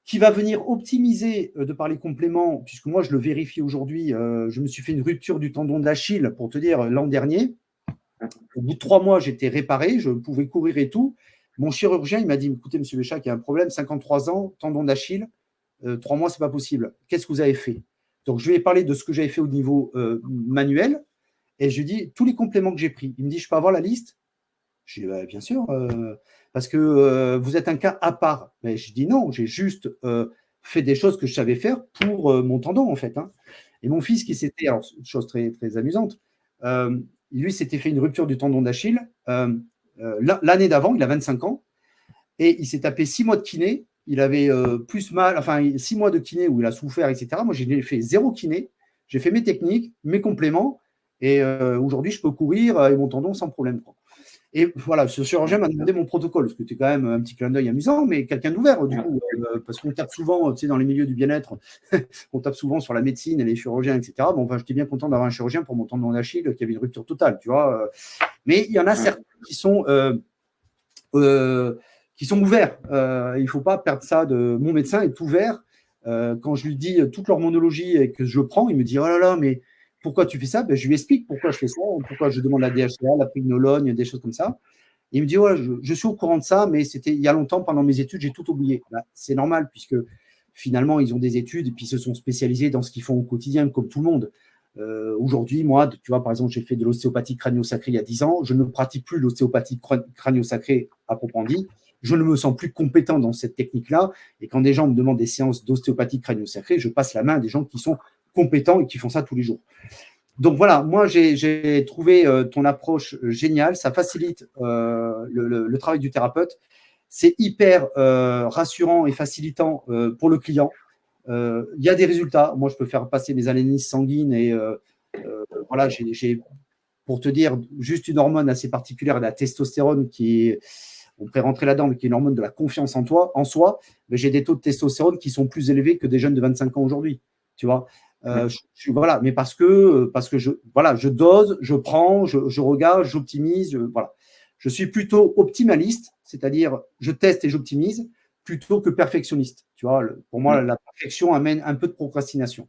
qui va venir optimiser de par les compléments, puisque moi, je le vérifie aujourd'hui. Je me suis fait une rupture du tendon d'Achille, pour te dire, l'an dernier. Au bout de 3 mois, j'étais réparé, je pouvais courir et tout. Mon chirurgien, il m'a dit, écoutez, monsieur Béchac, il y a un problème, 53 ans, tendon d'Achille, 3 mois, ce n'est pas possible. Qu'est-ce que vous avez fait? Donc, je lui ai parlé de ce que j'avais fait au niveau manuel, et je lui ai dit, tous les compléments que j'ai pris. Il me dit, je peux avoir la liste? Je lui ai dit, bien sûr, parce que vous êtes un cas à part. Mais je dis non, j'ai juste fait des choses que je savais faire pour mon tendon, en fait. Hein. Et mon fils, qui s'était, alors, une chose très, très amusante, lui, s'était fait une rupture du tendon d'Achille l'année d'avant, il a 25 ans, et il s'est tapé 6 mois de kiné. Il avait plus mal, enfin 6 mois de kiné où il a souffert, etc. Moi, j'ai fait 0 kiné. J'ai fait mes techniques, mes compléments, et aujourd'hui, je peux courir et mon tendon sans problème. Quoi. Et voilà, ce chirurgien m'a demandé mon protocole, ce qui était quand même un petit clin d'œil amusant, mais quelqu'un d'ouvert, du coup, parce qu'on tape souvent, tu sais, dans les milieux du bien-être, on tape souvent sur la médecine et les chirurgiens, etc. Bon, enfin, j'étais bien content d'avoir un chirurgien pour mon tendon d'Achille qui avait une rupture totale, tu vois. Mais il y en a certains qui sont ouverts. Il ne faut pas perdre ça de. Mon médecin est ouvert. Quand je lui dis toute leur monologie et que je prends, il me dit oh là là, mais pourquoi tu fais ça? Ben, je lui explique pourquoi je fais ça, pourquoi je demande la DHA, la prignologne, des choses comme ça. Et il me dit ouais, je suis au courant de ça, mais c'était il y a longtemps, pendant mes études, j'ai tout oublié. Ben, c'est normal, puisque finalement, ils ont des études et puis ils se sont spécialisés dans ce qu'ils font au quotidien, comme tout le monde. Aujourd'hui, moi, tu vois, par exemple, j'ai fait de l'ostéopathie crânio-sacrée il y a 10 ans. Je ne pratique plus l'ostéopathie crânio-sacrée à proprement dit. Je ne me sens plus compétent dans cette technique-là. Et quand des gens me demandent des séances d'ostéopathie crânio-sacrée, je passe la main à des gens qui sont compétents et qui font ça tous les jours. Donc voilà, moi, j'ai trouvé ton approche géniale. Ça facilite le travail du thérapeute. C'est hyper rassurant et facilitant pour le client. Il y a des résultats. Moi, je peux faire passer mes analyses sanguines et voilà, j'ai, pour te dire, juste une hormone assez particulière, la testostérone, qui est, on pourrait rentrer là-dedans, mais qui est une hormone de la confiance en soi. Mais j'ai des taux de testostérone qui sont plus élevés que des jeunes de 25 ans aujourd'hui. Tu vois, voilà, mais parce que voilà, je dose, je prends, je regarde, j'optimise, voilà. Je suis plutôt optimaliste, c'est-à-dire je teste et j'optimise, plutôt que perfectionniste. Tu vois, pour moi, la perfection amène un peu de procrastination.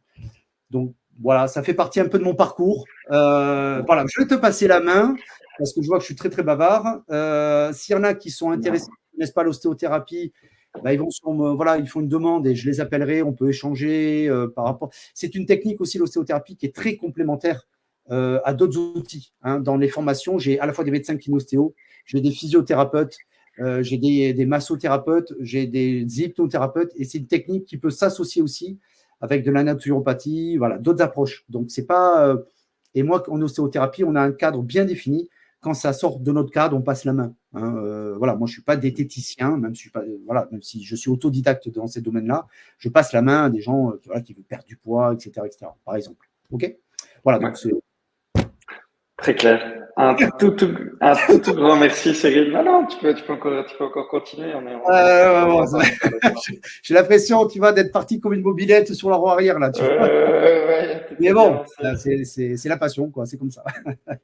Donc, voilà, ça fait partie un peu de mon parcours. Voilà, je vais te passer la main parce que je vois que je suis très, très bavard. S'il y en a qui sont intéressés, n'est-ce pas, l'ostéothérapie, bah, voilà, ils font une demande et je les appellerai. On peut échanger par rapport. C'est une technique aussi, l'ostéothérapie, qui est très complémentaire à d'autres outils. Hein. Dans les formations, j'ai à la fois des médecins kinéostéo, j'ai des physiothérapeutes, j'ai des massothérapeutes, j'ai des hypnothérapeutes, et c'est une technique qui peut s'associer aussi avec de la naturopathie, voilà, d'autres approches. Donc, c'est pas. Et moi, en ostéothérapie, on a un cadre bien défini. Quand ça sort de notre cadre, on passe la main. Hein. Voilà, moi, je ne suis pas diététicien, même si, voilà, même si je suis autodidacte dans ces domaines-là. Je passe la main à des gens voilà, qui veulent perdre du poids, etc., par exemple. OK. Voilà, donc c'est. Très clair. Tout grand merci, Cyril. Non, tu peux encore continuer. J'ai l'impression, tu vois, d'être parti comme une mobilette sur la roue arrière, là. Tu vois. Mais bon, c'est la passion, quoi. C'est comme ça.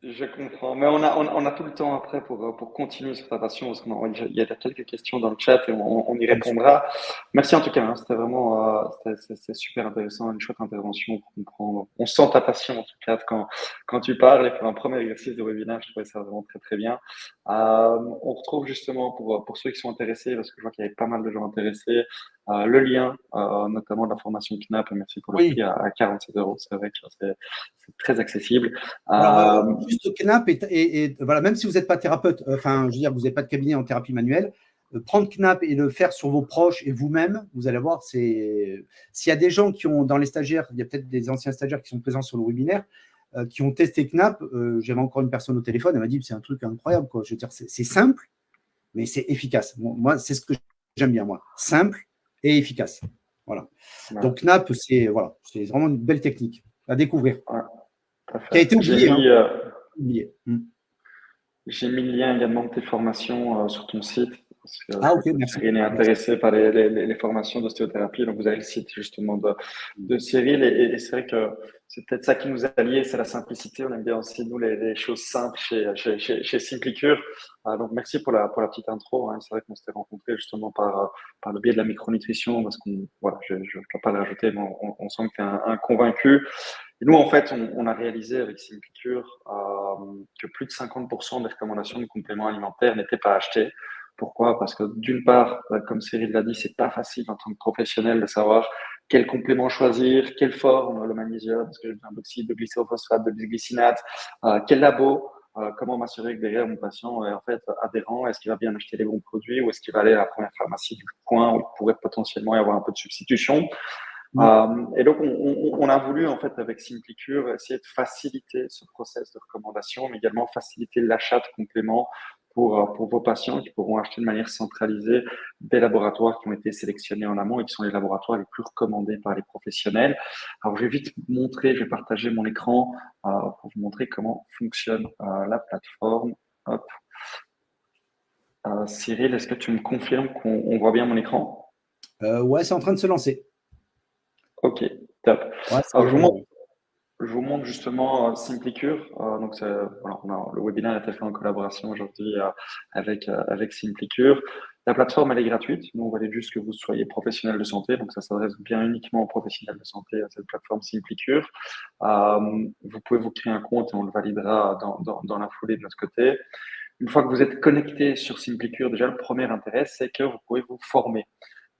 Je comprends. Mais on a tout le temps après pour continuer sur ta passion, parce qu'il y a quelques questions dans le chat et on y répondra. Merci en tout cas. Hein, c'était vraiment c'était super intéressant, une chouette intervention pour comprendre. On sent ta passion en tout cas quand tu parles. Et pour un premier exercice de webinaire, je trouvais ça vraiment très très bien. On retrouve justement pour ceux qui sont intéressés, parce que je vois qu'il y avait pas mal de gens intéressés, le lien, notamment de la formation KNAP. Merci pour le prix à 47 euros. C'est vrai que c'est très accessible. Alors, juste KNAP, et voilà, même si vous n'êtes pas thérapeute, enfin, je veux dire, vous n'avez pas de cabinet en thérapie manuelle, prendre KNAP et le faire sur vos proches et vous-même, vous allez voir, s'il y a des gens qui ont, dans les stagiaires, il y a peut-être des anciens stagiaires qui sont présents sur le webinaire, qui ont testé KNAP. J'avais encore une personne au téléphone, elle m'a dit, c'est un truc incroyable, quoi. Je veux dire, c'est simple, mais c'est efficace. Moi, c'est ce que j'aime bien, moi. Simple et efficace. Voilà. Ouais. Donc, KNAP, c'est vraiment une belle technique à découvrir. Ouais. Qui a été oublié. J'ai mis le lien également de tes formations sur ton site. Parce que ok, merci. Cyril est intéressé par les formations d'ostéothérapie. Donc, vous avez le site justement de Cyril. Et c'est vrai que c'est peut-être ça qui nous a liés, c'est la simplicité. On aime bien aussi, nous, les choses simples chez Simplicure. Donc, merci pour la petite intro. Hein. C'est vrai qu'on s'était rencontrés justement par le biais de la micronutrition. Parce qu'on, voilà, je ne peux pas le rajouter, mais on sent que tu es un convaincu. Et nous, en fait, on a réalisé avec Simplicure que plus de 50% des recommandations de compléments alimentaires n'étaient pas achetées. Pourquoi? Parce que d'une part, comme Cyril l'a dit, c'est pas facile en tant que professionnel de savoir quel complément choisir, quelle forme, le magnésium, parce que j'ai besoin d'oxyde, de glycérophosphate, de bisglycinate, quel labo, comment m'assurer que derrière mon patient est en fait adhérent, est-ce qu'il va bien acheter les bons produits ou est-ce qu'il va aller à la première pharmacie du coin où il pourrait potentiellement y avoir un peu de substitution. Et donc, on a voulu, en fait, avec Simplicure, essayer de faciliter ce process de recommandation, mais également faciliter l'achat de compléments pour vos patients qui pourront acheter de manière centralisée des laboratoires qui ont été sélectionnés en amont et qui sont les laboratoires les plus recommandés par les professionnels. Alors, je vais vite montrer, je vais partager mon écran pour vous montrer comment fonctionne la plateforme. Hop. Cyril, est-ce que tu me confirmes qu'on voit bien mon écran? Ouais, c'est en train de se lancer. Ok, top. Ouais, ça Alors, va démarrer. je vous montre justement Simplicure. Donc, voilà, le webinaire est fait en collaboration aujourd'hui avec Simplicure. La plateforme, elle est gratuite. Nous, on valide juste que vous soyez professionnel de santé. Donc, ça s'adresse bien uniquement aux professionnels de santé, à cette plateforme Simplicure. Vous pouvez vous créer un compte et on le validera dans la foulée de notre côté. Une fois que vous êtes connecté sur Simplicure, déjà, le premier intérêt, c'est que vous pouvez vous former.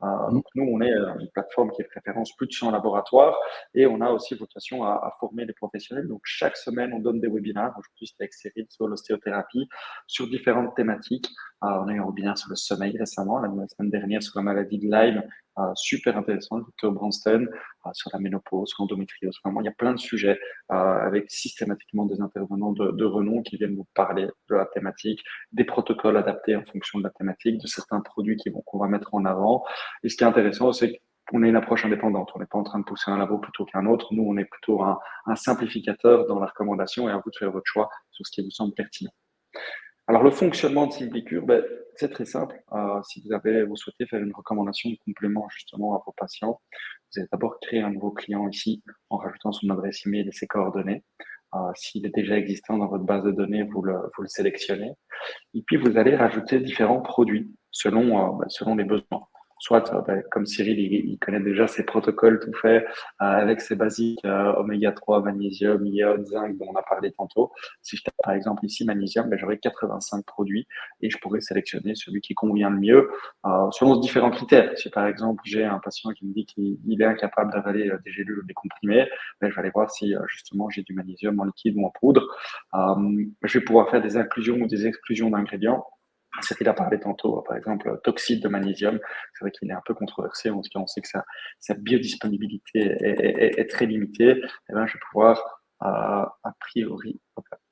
Mm. Donc nous, on est une plateforme qui est de référence plus de 100 laboratoires et on a aussi vocation à former les professionnels. Donc chaque semaine, on donne des webinaires. Aujourd'hui, c'était avec Cyril sur l'ostéothérapie, sur différentes thématiques. On a eu un webinaire sur le sommeil récemment, la semaine dernière sur la maladie de Lyme, super intéressant, le docteur Branston, sur la ménopause, sur l'endométriose. Vraiment, il y a plein de sujets avec systématiquement des intervenants de renom qui viennent vous parler de la thématique, des protocoles adaptés en fonction de la thématique, de certains produits qu'on va mettre en avant. Et ce qui est intéressant, c'est qu'on a une approche indépendante. On n'est pas en train de pousser un labo plutôt qu'un autre. Nous, on est plutôt un simplificateur dans la recommandation et à vous de faire votre choix sur ce qui vous semble pertinent. Alors, le fonctionnement de Simplicure, c'est très simple. Si vous souhaitez faire une recommandation de complément justement à vos patients, vous allez d'abord créer un nouveau client ici en rajoutant son adresse email et ses coordonnées. S'il est déjà existant dans votre base de données, vous le sélectionnez. Et puis, vous allez rajouter différents produits selon les besoins. Soit, comme Cyril, il connaît déjà ses protocoles tout faits avec ses basiques oméga 3, magnésium, iode, zinc dont on a parlé tantôt. Si je tape par exemple ici magnésium, j'aurai 85 produits et je pourrais sélectionner celui qui convient le mieux selon différents critères. Si par exemple j'ai un patient qui me dit qu'il est incapable d'avaler des gélules ou des comprimés, je vais aller voir si justement j'ai du magnésium en liquide ou en poudre. Je vais pouvoir faire des inclusions ou des exclusions d'ingrédients. Cyril a parlé tantôt, par exemple, toxyde de magnésium. C'est vrai qu'il est un peu controversé. En tout cas, on sait que sa biodisponibilité est très limitée. Et ben, je vais pouvoir, a priori,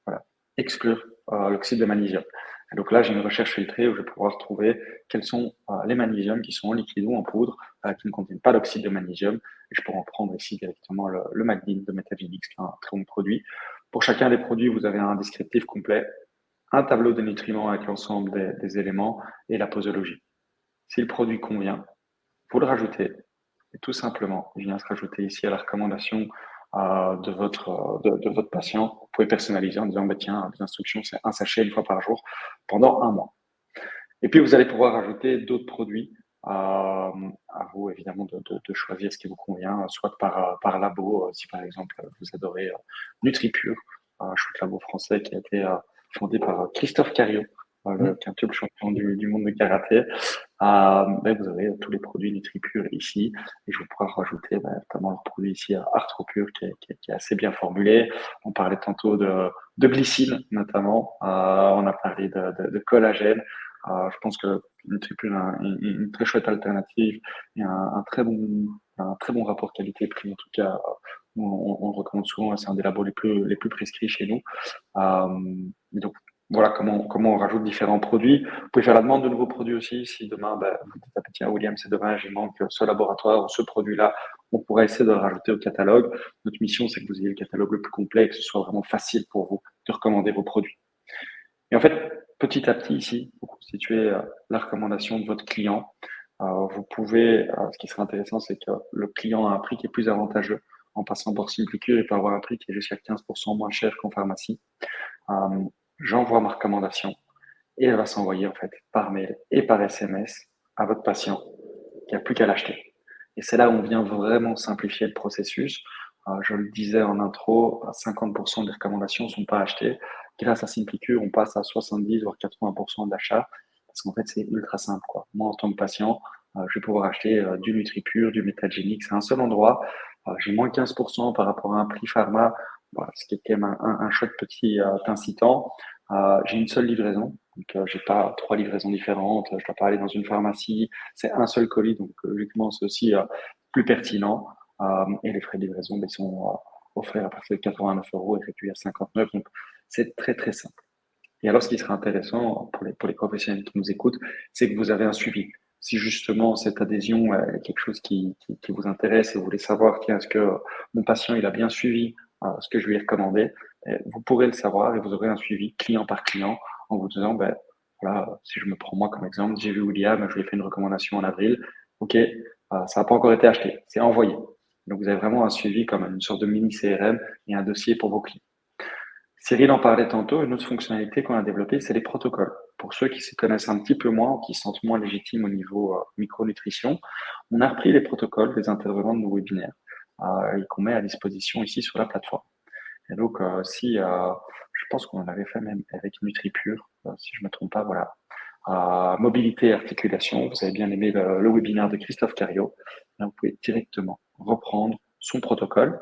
voilà, exclure l'oxyde de magnésium. Et donc là, j'ai une recherche filtrée où je vais pouvoir trouver quels sont les magnésiums qui sont en liquide ou en poudre, qui ne contiennent pas d'oxyde de magnésium. Et je pourrais en prendre ici directement le Magdine de Metagenix, qui est un très bon produit. Pour chacun des produits, vous avez un descriptif complet, un tableau de nutriments avec l'ensemble des éléments et la posologie. Si le produit convient, vous le rajoutez. Et tout simplement, il vient se rajouter ici à la recommandation de votre patient. Vous pouvez personnaliser en disant, tiens, les instructions, c'est un sachet une fois par jour pendant un mois. Et puis, vous allez pouvoir rajouter d'autres produits. À vous, évidemment, de choisir ce qui vous convient, soit par labo, si par exemple, vous adorez NutriPure, un chouette labo français qui a été fondé par Christophe Cario, le Mm. quintuple champion du monde de karaté. Vous avez tous les produits NutriPure ici, et je vais pouvoir rajouter notamment leur produit ici, ArthroPure, qui est assez bien formulé. On parlait tantôt de glycine, notamment. On a parlé de collagène. Je pense que NutriPure est une très chouette alternative et un très bon rapport qualité-prix. En tout cas, on le recommande souvent. C'est un des labos les plus prescrits chez nous. Donc, voilà comment on rajoute différents produits. Vous pouvez faire la demande de nouveaux produits aussi. Si demain, vous dites, tiens, William, c'est dommage, il manque ce laboratoire ou ce produit-là, on pourrait essayer de le rajouter au catalogue. Notre mission, c'est que vous ayez le catalogue le plus complet et que ce soit vraiment facile pour vous de recommander vos produits. Et en fait, petit à petit, ici, vous constituez la recommandation de votre client. Vous pouvez, ce qui serait intéressant, c'est que le client a un prix qui est plus avantageux. En passant par Simplicure, il peut avoir un prix qui est jusqu'à 15% moins cher qu'en pharmacie. Euh, J'envoie ma recommandation et elle va s'envoyer en fait par mail et par SMS à votre patient qui n'a plus qu'à l'acheter. Et c'est là où on vient vraiment simplifier le processus. Je le disais en intro, 50% des recommandations ne sont pas achetées. Grâce à Simplicure, on passe à 70 voire 80% d'achat parce qu'en fait, c'est ultra simple, quoi. Moi, en tant que patient, je vais pouvoir acheter du NutriPure, du Metagenic, c'est un seul endroit. J'ai moins 15% par rapport à un prix pharma, voilà, ce qui est quand même un chouette petit incitant. J'ai une seule livraison, donc j'ai pas trois livraisons différentes. Je dois pas aller dans une pharmacie. C'est un seul colis, donc logiquement c'est aussi plus pertinent. Et les frais de livraison sont offerts à partir de 89 euros et réduits à 59. Donc c'est très très simple. Et alors, ce qui serait intéressant pour les professionnels qui nous écoutent, c'est que vous avez un suivi. Si justement cette adhésion est quelque chose qui vous intéresse et vous voulez savoir, tiens, est-ce que mon patient il a bien suivi ce que je lui ai recommandé, vous pourrez le savoir et vous aurez un suivi client par client en vous disant, Voilà, si je me prends moi comme exemple, j'ai vu William, je lui ai fait une recommandation en avril. OK, ça n'a pas encore été acheté, c'est envoyé. Donc, vous avez vraiment un suivi comme une sorte de mini CRM et un dossier pour vos clients. Cyril en parlait tantôt, une autre fonctionnalité qu'on a développée, c'est les protocoles. Pour ceux qui se connaissent un petit peu moins ou qui se sentent moins légitimes au niveau micronutrition, on a repris les protocoles des intervenants de nos webinaires et qu'on met à disposition ici sur la plateforme. Et donc, si je pense qu'on en avait fait même avec NutriPure, si je ne me trompe pas, voilà. Mobilité et articulation, vous avez bien aimé le webinaire de Christophe Cario. Là, vous pouvez directement reprendre son protocole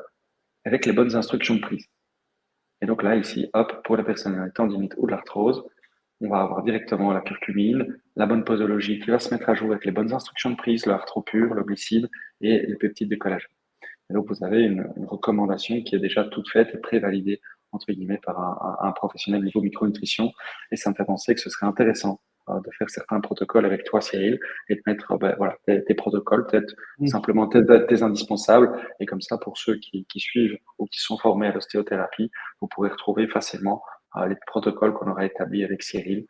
avec les bonnes instructions de prise. Et donc là, ici, hop, pour la personne en tendinite ou de l'arthrose, on va avoir directement la curcumine, la bonne posologie qui va se mettre à jour avec les bonnes instructions de prise, le arthropure, le glycide et les peptides de collagène. Et donc, vous avez une recommandation qui est déjà toute faite et pré-validée, entre guillemets, par un professionnel niveau micronutrition. Et ça me fait penser que ce serait intéressant de faire certains protocoles avec toi, Cyril, et de mettre voilà, tes protocoles, peut-être simplement tes indispensables. Et comme ça, pour ceux qui suivent ou qui sont formés à l'ostéothérapie, vous pourrez retrouver facilement les protocoles qu'on aura établis avec Cyril.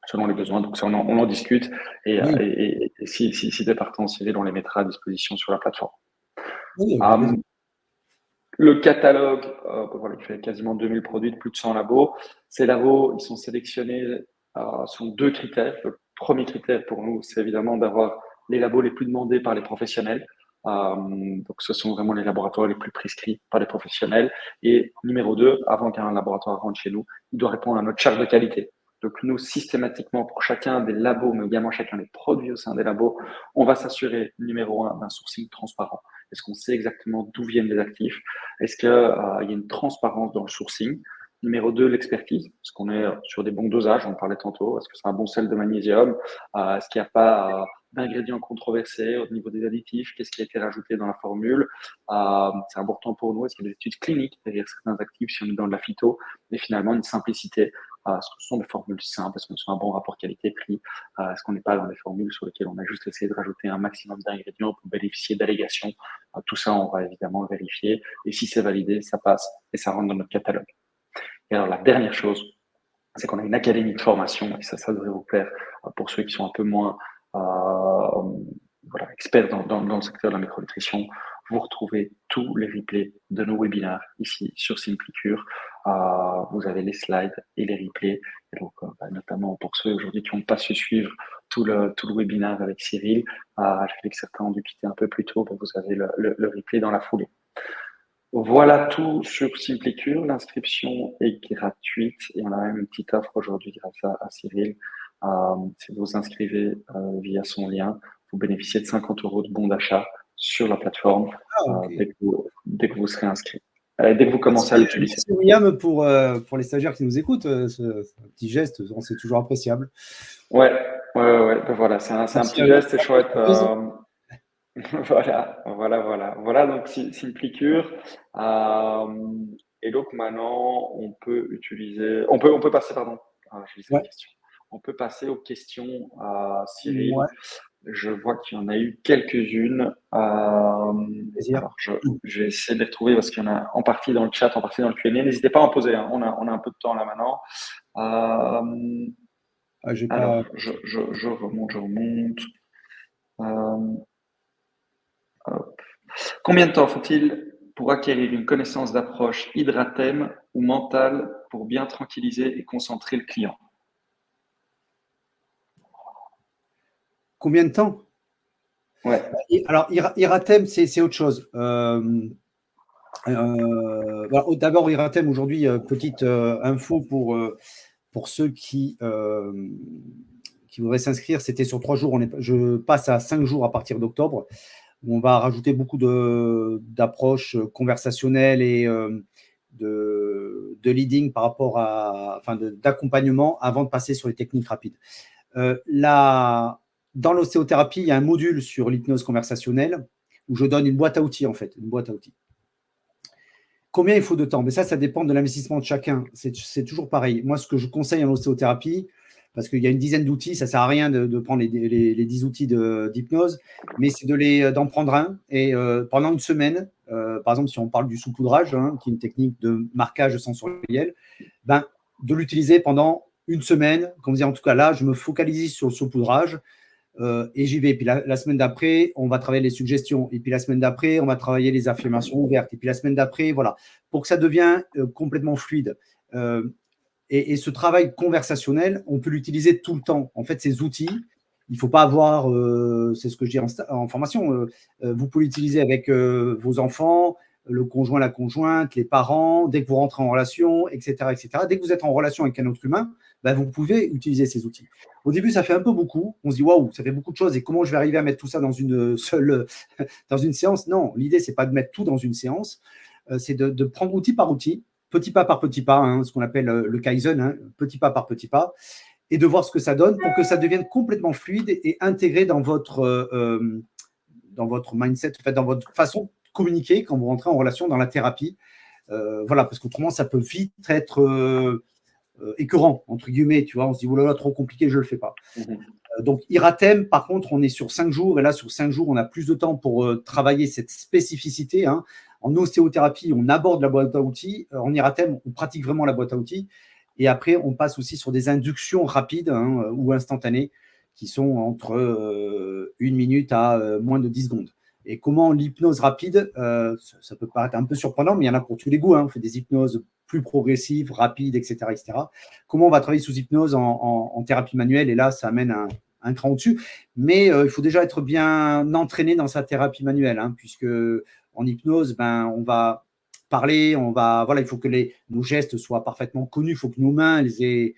Selon les besoins. Donc, ça, on en discute. Et, Oui, si tu es partant, Cyril, on les mettra à disposition sur la plateforme. oui, avec plaisir. Le catalogue, voilà, il fait quasiment 2000 produits de plus de 100 labos. Ces labos, ils sont sélectionnés sur deux critères. Le premier critère pour nous, c'est évidemment d'avoir les labos les plus demandés par les professionnels. Donc, ce sont vraiment les laboratoires les plus prescrits par les professionnels. Et numéro 2, avant qu'un laboratoire rentre chez nous, il doit répondre à notre charte de qualité. Donc, nous, systématiquement, pour chacun des labos, mais également chacun des produits au sein des labos, on va s'assurer, numéro 1, d'un sourcing transparent. Est-ce qu'on sait exactement d'où viennent les actifs? Est-ce qu'il y a une transparence dans le sourcing? Numéro 2, l'expertise. Est-ce qu'on est sur des bons dosages? On parlait tantôt. Est-ce que c'est un bon sel de magnésium? Est-ce qu'il n'y a pas d'ingrédients controversés au niveau des additifs? Qu'est-ce qui a été rajouté dans la formule? C'est important pour nous. Est-ce qu'il y a des études cliniques derrière certains actifs si on est dans de la phyto? Et finalement, une simplicité. Est-ce que ce sont des formules simples? Est-ce qu'on a un bon rapport qualité-prix? Est-ce qu'on n'est pas dans des formules sur lesquelles on a juste essayé de rajouter un maximum d'ingrédients pour bénéficier d'allégations? Tout ça, on va évidemment le vérifier. Et si c'est validé, ça passe et ça rentre dans notre catalogue. Et alors, la dernière chose, c'est qu'on a une académie de formation, et ça devrait vous plaire pour ceux qui sont un peu moins experts dans le secteur de la micronutrition. Vous retrouvez tous les replays de nos webinaires ici sur SimpliCure. Vous avez les slides et les replays. Et donc, notamment pour ceux aujourd'hui qui n'ont pas su suivre tout le webinaire avec Cyril, j'ai fait que certains ont dû quitter un peu plus tôt, vous avez le replay dans la foulée. Voilà tout sur SimpliCure. L'inscription est gratuite et on a même une petite offre aujourd'hui grâce à Cyril. Si vous vous inscrivez via son lien, vous bénéficiez de 50 € de bons d'achat sur la plateforme Okay. dès que vous serez inscrit. Dès que vous commencez à l'utiliser. Merci William pour les stagiaires qui nous écoutent. Ce petit geste, c'est toujours appréciable. Ouais. Ben voilà, c'est un petit geste, c'est chouette. Voilà. Donc, SimpliCure. Et donc, maintenant, on peut passer, pardon. Je lisais la question. On peut passer aux questions à Cyril. Ouais. Je vois qu'il y en a eu quelques-unes. Alors, je vais essayer de les retrouver parce qu'il y en a en partie dans le chat, en partie dans le Q&A. N'hésitez pas à en poser. Hein. On a un peu de temps là maintenant. Alors, je remonte. Combien de temps faut-il pour acquérir une connaissance d'approche hydratème ou mentale pour bien tranquilliser et concentrer le client? Combien de temps? Ouais. Alors, Iratem, c'est autre chose. D'abord, Iratem, aujourd'hui, petite info pour ceux qui voudraient s'inscrire, c'était sur 3 jours. Je passe à 5 jours à partir d'octobre, où on va rajouter beaucoup d'approches conversationnelles et de leading par rapport d'accompagnement avant de passer sur les techniques rapides. Dans l'ostéothérapie, il y a un module sur l'hypnose conversationnelle où je donne une boîte à outils, en fait, une boîte à outils. Combien il faut de temps? Mais ça dépend de l'investissement de chacun. C'est toujours pareil. Moi, ce que je conseille en ostéothérapie, parce qu'il y a une dizaine d'outils, ça ne sert à rien de prendre les 10 outils d'hypnose, mais c'est d'en prendre un et pendant une semaine, par exemple, si on parle du saupoudrage, qui est une technique de marquage sensoriel, de l'utiliser pendant une semaine, comme dire, en tout cas là, je me focalise sur le saupoudrage et j'y vais. Et puis la semaine d'après, on va travailler les suggestions. Et puis la semaine d'après, on va travailler les affirmations ouvertes. Et puis la semaine d'après, voilà, pour que ça devienne complètement fluide. Et ce travail conversationnel, on peut l'utiliser tout le temps. En fait, ces outils, il ne faut pas avoir, c'est ce que je dis en formation, vous pouvez l'utiliser avec vos enfants, le conjoint, la conjointe, les parents, dès que vous rentrez en relation, etc., etc. Dès que vous êtes en relation avec un autre humain, ben, vous pouvez utiliser ces outils. Au début, ça fait un peu beaucoup. On se dit, waouh, ça fait beaucoup de choses. Et comment je vais arriver à mettre tout ça dans une seule dans une séance? Non, l'idée, ce n'est pas de mettre tout dans une séance. C'est de prendre outil par outil, petit pas par petit pas, hein, ce qu'on appelle le Kaizen, hein, petit pas par petit pas, et de voir ce que ça donne pour que ça devienne complètement fluide et intégré dans votre mindset, en fait, dans votre façon de communiquer quand vous rentrez en relation dans la thérapie. Voilà, parce qu'autrement, ça peut vite être écœurant, entre guillemets, tu vois, on se dit, oh là là, trop compliqué, je ne le fais pas. Donc, Iratem, par contre, on est sur 5 jours, et là, sur 5 jours, on a plus de temps pour travailler cette spécificité. Hein. En ostéothérapie, on aborde la boîte à outils. En Iratem, on pratique vraiment la boîte à outils. Et après, on passe aussi sur des inductions rapides ou instantanées qui sont entre 1 minute à moins de 10 secondes. Et comment l'hypnose rapide, ça peut paraître un peu surprenant, mais il y en a pour tous les goûts. Hein. On fait des hypnoses plus progressives, rapides, etc., etc. Comment on va travailler sous hypnose en thérapie manuelle? Et là, ça amène un cran au-dessus. Mais il faut déjà être bien entraîné dans sa thérapie manuelle, hein, puisque en hypnose, ben, on va parler, voilà, il faut que nos gestes soient parfaitement connus, il faut que nos mains les aient.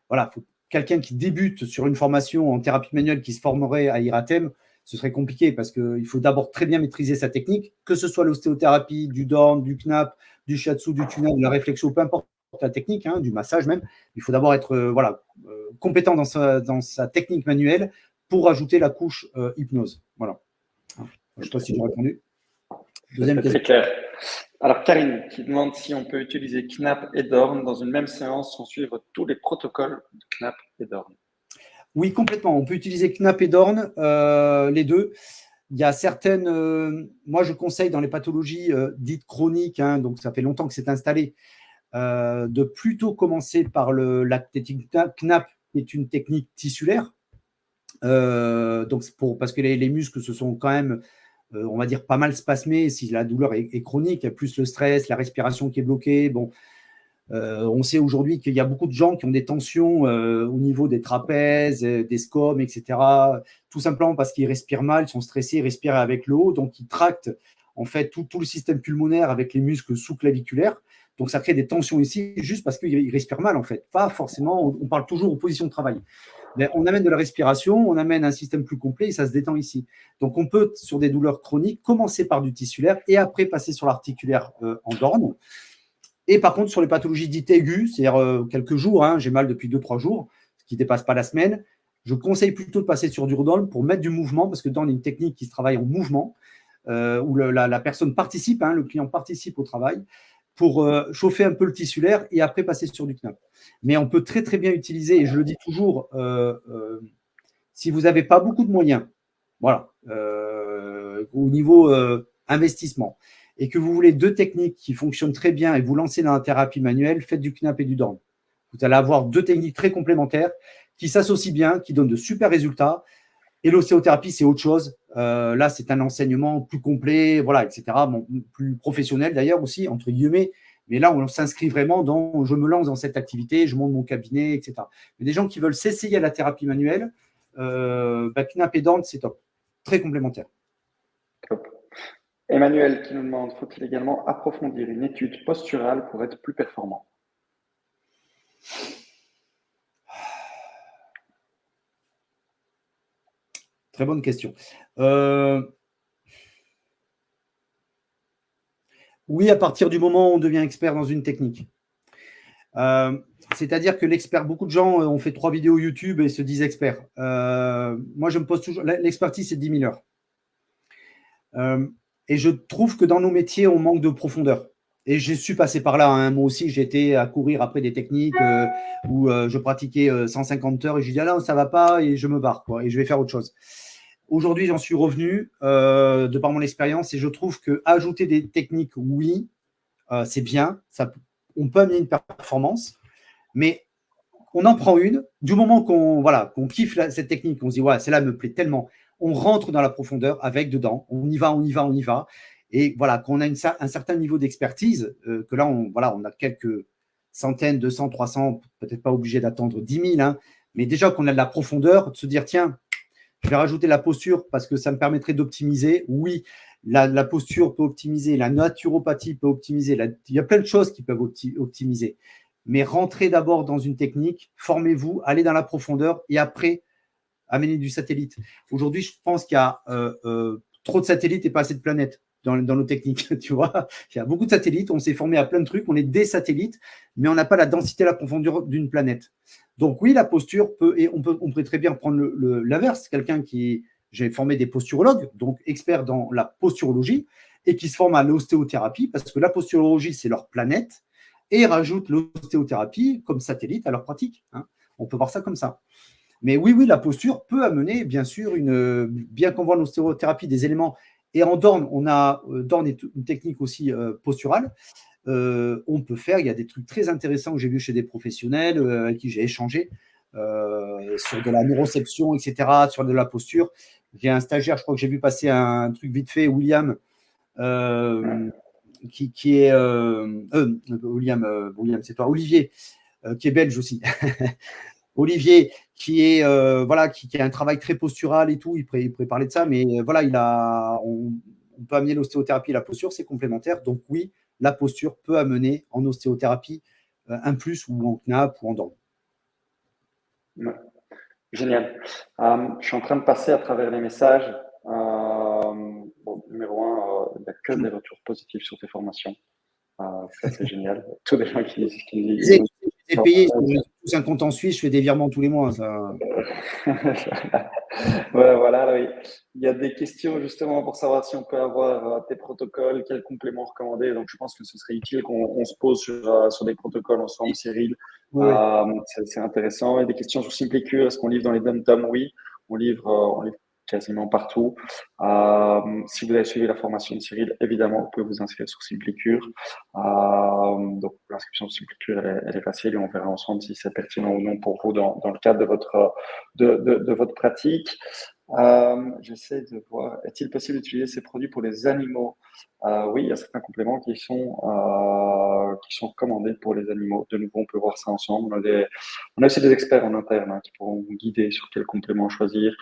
Voilà, faut quelqu'un qui débute sur une formation en thérapie manuelle qui se formerait à Iratem, ce serait compliqué parce qu'il faut d'abord très bien maîtriser sa technique, que ce soit l'ostéothérapie, du Dorn, du Knapp, du Shiatsu, du tunnel, de la réflexion, peu importe la technique, hein, du massage même. Il faut d'abord être compétent dans sa technique manuelle pour ajouter la couche hypnose. Voilà. Je ne sais pas si j'ai répondu. Deuxième question. Très clair. Alors, Karine qui demande si on peut utiliser Knapp et Dorn dans une même séance sans suivre tous les protocoles de Knapp et Dorn. Oui, complètement. On peut utiliser Knapp et Dorn, les deux. Il y a certaines, moi je conseille dans les pathologies dites chroniques, hein, donc ça fait longtemps que c'est installé, de plutôt commencer par la technique Knapp, qui est une technique tissulaire. Donc parce que les muscles se sont quand même, on va dire, pas mal spasmés si la douleur est chronique, il y a plus le stress, la respiration qui est bloquée. Bon, on sait aujourd'hui qu'il y a beaucoup de gens qui ont des tensions au niveau des trapèzes, des scomes, etc. Tout simplement parce qu'ils respirent mal, ils sont stressés, ils respirent avec le haut, donc ils tractent en fait tout le système pulmonaire avec les muscles sous-claviculaires. Donc ça crée des tensions ici juste parce qu'ils respirent mal en fait. Pas forcément, on parle toujours aux positions de travail. Mais on amène de la respiration, on amène un système plus complet et ça se détend ici. Donc on peut, sur des douleurs chroniques, commencer par du tissulaire et après passer sur l'articulaire en Dorn. Et par contre, sur les pathologies dites aiguës, c'est-à-dire quelques jours, hein, j'ai mal depuis 2-3 jours, ce qui ne dépasse pas la semaine, je conseille plutôt de passer sur du Dorn pour mettre du mouvement, parce que Dorn est une technique qui se travaille en mouvement, où la personne participe, hein, le client participe au travail, pour chauffer un peu le tissulaire et après passer sur du Knapp. Mais on peut très très bien utiliser, et je le dis toujours, si vous n'avez pas beaucoup de moyens, voilà, au niveau investissement, et que vous voulez 2 techniques qui fonctionnent très bien et vous lancez dans la thérapie manuelle, faites du Knapp et du Dorn. Vous allez avoir 2 techniques très complémentaires qui s'associent bien, qui donnent de super résultats. Et l'ostéothérapie, c'est autre chose. Là, c'est un enseignement plus complet, voilà, etc. Bon, plus professionnel d'ailleurs aussi, entre guillemets. Mais là, on s'inscrit vraiment dans, je me lance dans cette activité, je monte mon cabinet, etc. Mais des gens qui veulent s'essayer à la thérapie manuelle, Knapp et Dorn, c'est top. Très complémentaire. Top. Emmanuel qui nous demande, faut-il également approfondir une étude posturale pour être plus performant? Très bonne question. Oui, à partir du moment où on devient expert dans une technique. C'est-à-dire que l'expert, beaucoup de gens ont fait 3 vidéos YouTube et se disent experts. Moi, je me pose toujours, l'expertise, c'est 10 000 heures. Et je trouve que dans nos métiers, on manque de profondeur. Et je suis passé par là. Hein. Moi aussi, j'étais à courir après des techniques où je pratiquais 150 heures et je dis, ah là, ça ne va pas et je me barre, quoi, et je vais faire autre chose. Aujourd'hui, j'en suis revenu de par mon expérience et je trouve qu'ajouter des techniques, oui, c'est bien. On peut amener une performance, mais on en prend une. Du moment qu'on kiffe cette technique, on se dit, ouais, celle-là me plaît tellement, on rentre dans la profondeur avec dedans, on y va, on y va, on y va. Et voilà, qu'on a un certain niveau d'expertise, que là, on a quelques centaines, 200, 300, peut-être pas obligé d'attendre 10 000, hein, mais déjà qu'on a de la profondeur, de se dire, tiens, je vais rajouter la posture parce que ça me permettrait d'optimiser. Oui, la posture peut optimiser, la naturopathie peut optimiser, il y a plein de choses qui peuvent optimiser. Mais rentrez d'abord dans une technique, formez-vous, allez dans la profondeur et après, amenez du satellite. Aujourd'hui, je pense qu'il y a trop de satellites et pas assez de planètes dans nos techniques. Tu vois, il y a beaucoup de satellites, on s'est formé à plein de trucs, on est des satellites, mais on n'a pas la densité, la profondeur d'une planète. Donc oui, la posture peut, et on peut très bien prendre l'inverse, quelqu'un qui, j'ai formé des posturologues, donc experts dans la posturologie, et qui se forment à l'ostéothérapie, parce que la posturologie, c'est leur planète, et rajoutent l'ostéothérapie comme satellite à leur pratique. Hein. On peut voir ça comme ça. Mais oui, la posture peut amener, bien sûr, bien qu'on voit l'ostéothérapie, des éléments. Et en Dorn, Dorn est une technique aussi posturale. On peut faire, il y a des trucs très intéressants que j'ai vus chez des professionnels avec qui j'ai échangé sur de la neuroception, etc., sur de la posture. J'ai un stagiaire, je crois que j'ai vu passer un truc vite fait, William, qui est William, c'est toi, Olivier, qui est belge aussi. Olivier, qui est qui a un travail très postural et tout, il pourrait parler de ça, mais voilà, on peut amener l'ostéothérapie et la posture, c'est complémentaire. Donc oui, la posture peut amener en ostéothérapie un plus ou en KNAP ou en DORM. Ouais. Génial. Je suis en train de passer à travers les messages. Bon, numéro un, il n'y a que des retours positifs sur tes formations. Ça, c'est génial. Tous les gens qui disent. J'ai payé, j'ai un compte en Suisse, je fais des virements tous les mois. Ça. Voilà, oui. Il y a des questions justement pour savoir si on peut avoir tes protocoles, quels compléments recommander. Donc, je pense que ce serait utile qu'on se pose sur des protocoles ensemble, Cyril. Oui. C'est intéressant. Il y a des questions sur Simplicure. Est-ce qu'on livre dans les dom-toms? Oui, on livre quasiment partout. Si vous avez suivi la formation de Cyril, évidemment, vous pouvez vous inscrire sur Simplicure. Donc, l'inscription sur Simplicure, elle est facile et on verra ensemble si c'est pertinent ou non pour vous dans le cadre de votre pratique. J'essaie de voir, est-il possible d'utiliser ces produits pour les animaux? Oui, il y a certains compléments qui sont recommandés pour les animaux. De nouveau, on peut voir ça ensemble. On a aussi des experts en interne qui pourront vous guider sur quel complément choisir.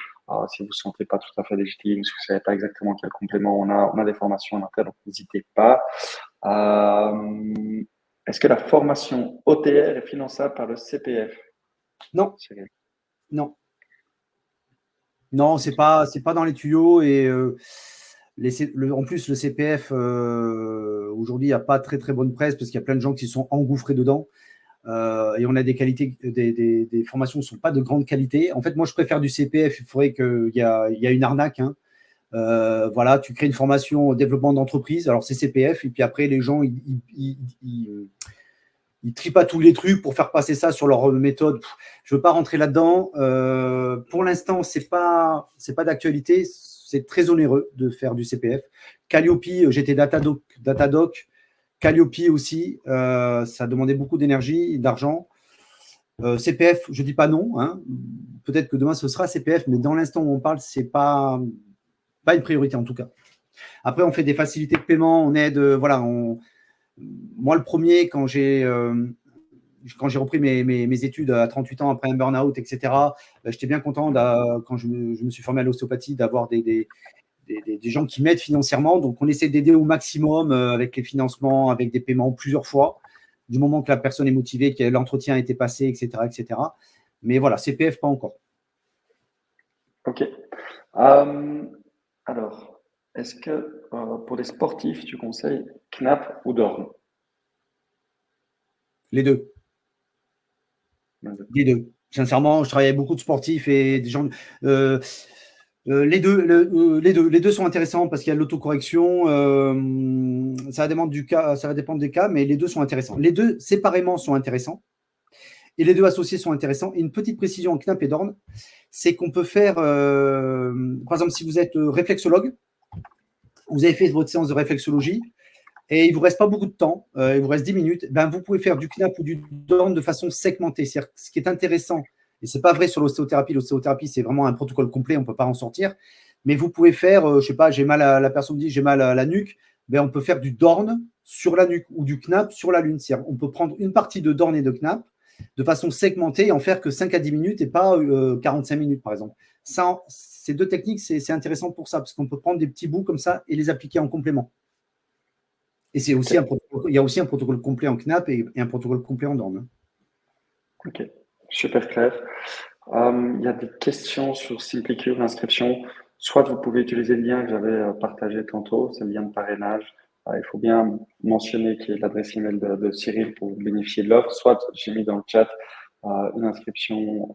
Si vous ne vous sentez pas tout à fait légitime, si vous ne savez pas exactement quel complément, on a des formations en interne, donc n'hésitez pas. Est-ce que la formation OTR est finançable par le CPF? Non. Non. Non, c'est pas dans les tuyaux et en plus le CPF aujourd'hui il n'y a pas très très bonne presse parce qu'il y a plein de gens qui sont engouffrés dedans et on a des qualités, des formations qui ne sont pas de grande qualité. En fait, moi je préfère du CPF. Il faudrait qu'il y a une arnaque. Hein. Voilà, tu crées une formation au développement d'entreprise. Alors c'est CPF et puis après les gens ils tripent tous les trucs pour faire passer ça sur leur méthode. Je ne veux pas rentrer là-dedans. Pour l'instant, c'est pas d'actualité. C'est très onéreux de faire du CPF. Calliope, j'étais Datadoc. Calliope aussi, ça demandait beaucoup d'énergie, d'argent. CPF, je ne dis pas non. Hein. Peut-être que demain, ce sera CPF, mais dans l'instant où on parle, ce n'est pas une priorité en tout cas. Après, on fait des facilités de paiement, on aide, voilà, moi, le premier, quand j'ai repris mes études à 38 ans après un burn-out, etc., j'étais bien content, quand je me suis formé à l'ostéopathie, d'avoir des gens qui m'aident financièrement. Donc, on essaie d'aider au maximum avec les financements, avec des paiements plusieurs fois, du moment que la personne est motivée, que l'entretien a été passé, etc., etc. Mais voilà, CPF, pas encore. Ok. Alors, est-ce que pour les sportifs, tu conseilles KNAP ou DORM? Les deux. Les deux. Sincèrement, je travaille avec beaucoup de sportifs et des gens. Les deux sont intéressants parce qu'il y a l'autocorrection. Ça va dépendre des cas, mais les deux sont intéressants. Les deux séparément sont intéressants et les deux associés sont intéressants. Et une petite précision en KNAP et DORN, c'est qu'on peut faire, par exemple, si vous êtes réflexologue, vous avez fait votre séance de réflexologie, et il ne vous reste pas beaucoup de temps, il vous reste 10 minutes, ben, vous pouvez faire du KNAP ou du DORN de façon segmentée. C'est-à-dire, ce qui est intéressant, et ce n'est pas vrai sur l'ostéothérapie, c'est vraiment un protocole complet, on ne peut pas en sortir, mais vous pouvez faire, je ne sais pas, la personne me dit j'ai mal à la nuque, ben, on peut faire du DORN sur la nuque ou du KNAP sur la lune. C'est-à-dire, on peut prendre une partie de DORN et de KNAP de façon segmentée et en faire que 5 à 10 minutes et pas 45 minutes, par exemple. Ça, ces deux techniques, c'est intéressant pour ça, parce qu'on peut prendre des petits bouts comme ça et les appliquer en complément. Et c'est aussi il y a aussi un protocole complet en KNAP et un protocole complet en DORN. Ok, super clair. Il y a des questions sur SimpliCure, l'inscription. Soit vous pouvez utiliser le lien que j'avais partagé tantôt, c'est le lien de parrainage. Il faut bien mentionner qui est l'adresse email de Cyril pour bénéficier de l'offre. Soit j'ai mis dans le chat une inscription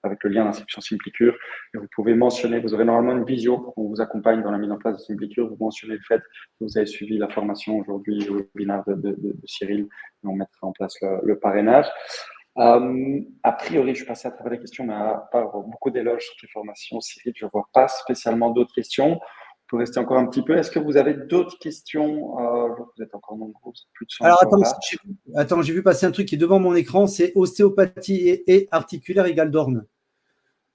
avec le lien d'inscription SimpliCure. Et vous pouvez mentionner, vous aurez normalement une visio, on vous accompagne dans la mise en place de SimpliCure. Vous mentionnez le fait que vous avez suivi la formation aujourd'hui, le webinaire de Cyril, et on mettra en place le parrainage. A priori, je suis passé à travers les questions, mais à part beaucoup d'éloges sur tes formations, Cyril, je ne vois pas spécialement d'autres questions. On peut rester encore un petit peu. Est-ce que vous avez d'autres questions? Vous êtes encore nombreux, plus de 100 Alors, encore là. j'ai vu passer un truc qui est devant mon écran, c'est ostéopathie et articulaire égale DORN.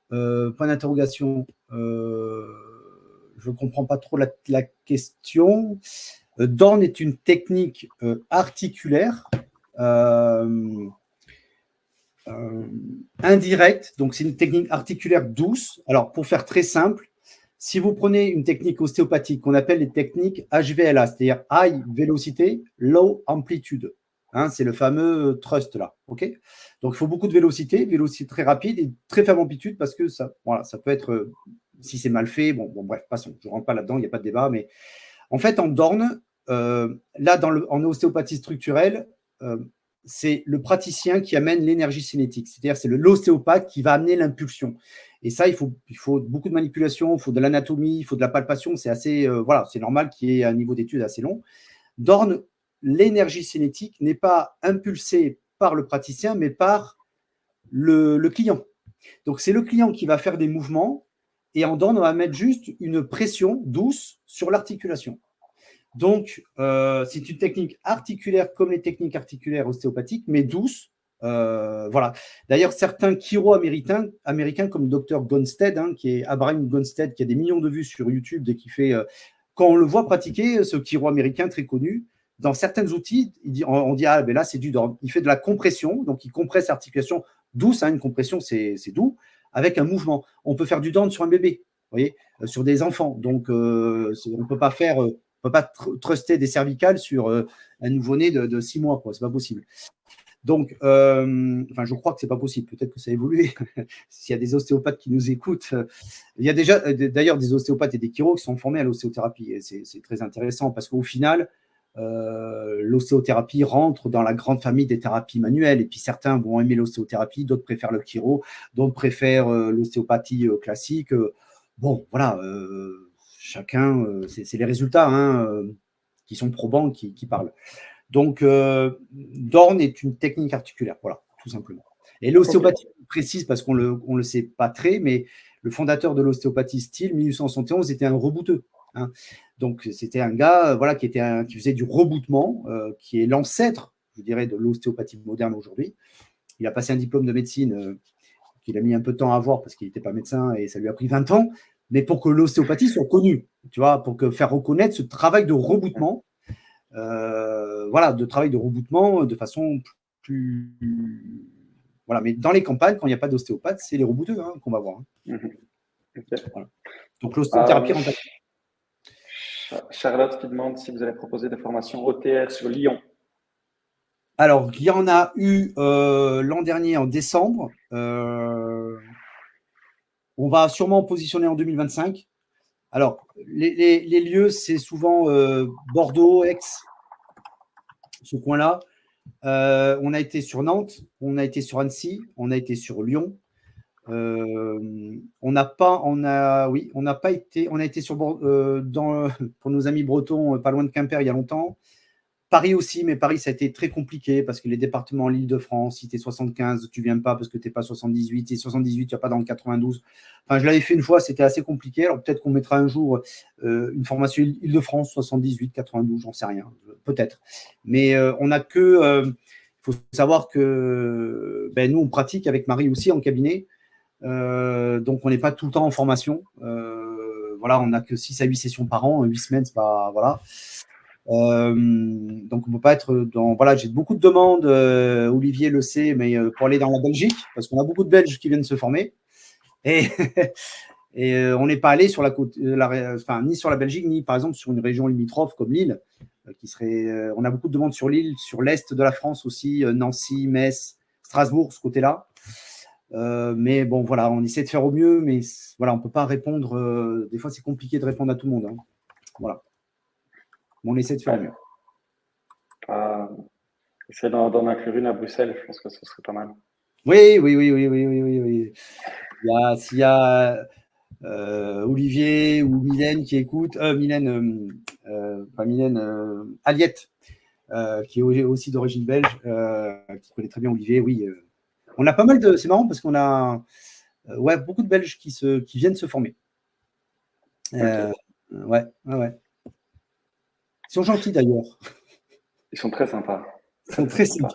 Point d'interrogation. Je ne comprends pas trop la question. DORN est une technique articulaire indirecte, donc c'est une technique articulaire douce. Alors, pour faire très simple, si vous prenez une technique ostéopathique qu'on appelle les techniques HVLA, c'est-à-dire High Velocity, Low Amplitude, hein, c'est le fameux thrust là, ok. Donc il faut beaucoup de vélocité très rapide et très faible amplitude parce que ça, voilà, ça peut être, si c'est mal fait, bon bref, passons, je ne rentre pas là-dedans, il n'y a pas de débat, mais en fait en DORN, là en ostéopathie structurelle, c'est le praticien qui amène l'énergie cinétique, c'est-à-dire c'est l'ostéopathe qui va amener l'impulsion. Et ça, il faut beaucoup de manipulation, il faut de l'anatomie, il faut de la palpation. C'est assez, voilà, c'est normal qu'il y ait un niveau d'étude assez long. DORN, l'énergie cinétique n'est pas impulsée par le praticien, mais par le client. Donc, c'est le client qui va faire des mouvements et en DORN, on va mettre juste une pression douce sur l'articulation. Donc, c'est une technique articulaire comme les techniques articulaires ostéopathiques, mais douce. Voilà. D'ailleurs, certains chiro américains comme le Dr Gonstead, hein, qui est Abraham Gonstead, qui a des millions de vues sur YouTube et qui fait, quand on le voit pratiquer, ce chiro américain très connu, dans certains outils, on dit ah ben là c'est du DORN. Il fait de la compression, donc il compresse l'articulation douce, hein, une compression c'est doux, avec un mouvement. On peut faire du DORN sur un bébé, vous voyez, sur des enfants. Donc on ne peut pas faire on ne peut pas truster des cervicales sur un nouveau-né de 6 mois, ce n'est pas possible. Donc, je crois que ce n'est pas possible. Peut-être que ça a évolué. S'il y a des ostéopathes qui nous écoutent, il y a déjà d'ailleurs des ostéopathes et des chiros qui sont formés à l'ostéothérapie. Et c'est très intéressant parce qu'au final, l'ostéothérapie rentre dans la grande famille des thérapies manuelles. Et puis certains vont aimer l'ostéothérapie, d'autres préfèrent le chiro, d'autres préfèrent l'ostéopathie classique. Bon, voilà. Chacun, c'est les résultats hein, qui sont probants qui parlent. Donc, DORN est une technique articulaire, voilà, tout simplement. Et l'ostéopathie précise, parce qu'on le sait pas très, mais le fondateur de l'ostéopathie style 1871 était un rebouteux. Hein. Donc, c'était un gars voilà, qui faisait du reboutement, qui est l'ancêtre, je dirais, de l'ostéopathie moderne aujourd'hui. Il a passé un diplôme de médecine qu'il a mis un peu de temps à avoir parce qu'il n'était pas médecin et ça lui a pris 20 ans, mais pour que l'ostéopathie soit connue, tu vois, pour faire reconnaître ce travail de reboutement, de façon plus. Voilà, mais dans les campagnes, quand il n'y a pas d'ostéopathe, c'est les rebouteux hein, qu'on va voir. Hein. Okay. Voilà. Donc l'ostéothérapie rentable. Charlotte qui demande si vous allez proposer des formations OTR sur Lyon. Alors, il y en a eu l'an dernier en décembre. On va sûrement positionner en 2025. Alors, les lieux, c'est souvent Bordeaux, Aix, ce coin-là. On a été sur Nantes, on a été sur Annecy, on a été sur Lyon. On a été sur pour nos amis bretons, pas loin de Quimper il y a longtemps. Paris aussi, mais Paris, ça a été très compliqué parce que les départements, l'Île-de-France, si tu es 75, tu ne viens pas parce que tu n'es pas 78. Si 78, tu n'es pas dans le 92. Enfin, je l'avais fait une fois, c'était assez compliqué. Alors peut-être qu'on mettra un jour une formation Île-de-France, 78, 92, j'en sais rien, peut-être. Mais on n'a que. Il faut savoir que nous, on pratique avec Marie aussi en cabinet. Donc, on n'est pas tout le temps en formation. Voilà, on n'a que 6 à 8 sessions par an. 8 semaines, c'est pas. Voilà. Donc, on ne peut pas être dans. Voilà, j'ai beaucoup de demandes. Olivier le sait, mais pour aller dans la Belgique, parce qu'on a beaucoup de Belges qui viennent se former. Et, on n'est pas allé sur la côte, ni sur la Belgique, ni par exemple sur une région limitrophe comme Lille, qui serait. On a beaucoup de demandes sur Lille, sur l'est de la France aussi, Nancy, Metz, Strasbourg, ce côté-là. Mais bon, voilà, on essaie de faire au mieux, mais voilà, on ne peut pas répondre. Des fois, c'est compliqué de répondre à tout le monde. Hein. Voilà. On essaie de faire au mieux. Essayer d'en inclure une à Bruxelles, je pense que ce serait pas mal. Oui. S'il y a Olivier ou Mylène qui écoute, Aliette, qui est aussi d'origine belge, qui connaît très bien Olivier, oui. On a pas mal de. C'est marrant parce qu'on a beaucoup de Belges qui viennent se former. Okay. Ouais. Ils sont gentils d'ailleurs. Ils sont très sympas. Ils sont très sympas.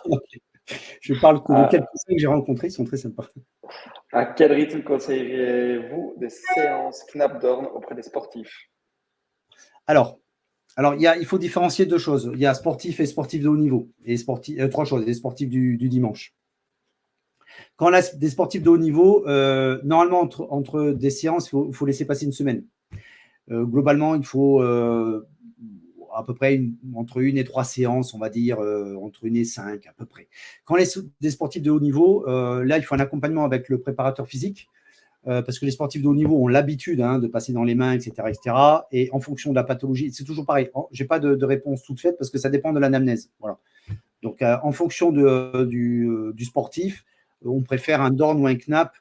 Je parle de quelques-uns que j'ai rencontrés, ils sont très sympas. À quel rythme conseilleriez-vous des séances Knapp Dorn auprès des sportifs? Alors il faut différencier 2 choses. Il y a sportifs et sportifs de haut niveau. Et 3 choses. Les sportifs du dimanche. Quand on a des sportifs de haut niveau, normalement, entre des séances, il faut laisser passer une semaine. Globalement, il faut à peu près entre 1 et 3 séances, on va dire, entre 1 et 5 à peu près. Quand on est des sportifs de haut niveau, là, il faut un accompagnement avec le préparateur physique, parce que les sportifs de haut niveau ont l'habitude de passer dans les mains, etc., etc. Et en fonction de la pathologie, c'est toujours pareil. Je n'ai pas de réponse toute faite parce que ça dépend de l'anamnèse. Voilà. Donc, en fonction du sportif, on préfère un Dorn ou un Knapp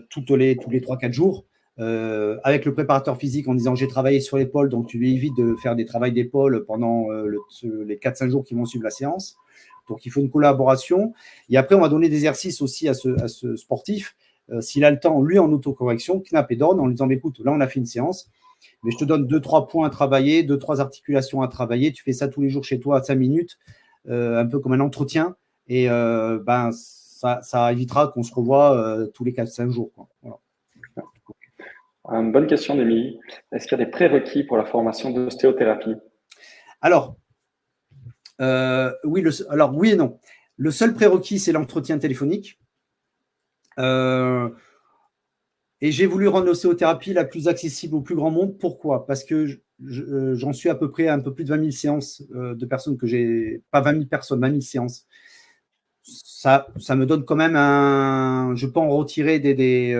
tous les 3-4 jours. Avec le préparateur physique en disant j'ai travaillé sur l'épaule, donc tu évites de faire des travails d'épaule pendant les 4-5 jours qui vont suivre la séance. Donc il faut une collaboration. Et après, on va donner des exercices aussi à ce sportif. S'il a le temps, lui en autocorrection, Knapp et Dorn, en lui disant écoute, là on a fait une séance, mais je te donne 2-3 points à travailler, 2-3 articulations à travailler. Tu fais ça tous les jours chez toi à 5 minutes, un peu comme un entretien. Et ça évitera qu'on se revoie tous les 4-5 jours. Quoi. Voilà. Une bonne question d'Émilie. Est-ce qu'il y a des prérequis pour la formation d'ostéothérapie? Alors, oui et non. Le seul prérequis, c'est l'entretien téléphonique. Et j'ai voulu rendre l'ostéothérapie la plus accessible au plus grand monde. Pourquoi? Parce que j'en suis à peu près à un peu plus de 20 000 séances de personnes que j'ai… Pas 20 000 personnes, 20 000 séances. Ça me donne quand même je peux en retirer des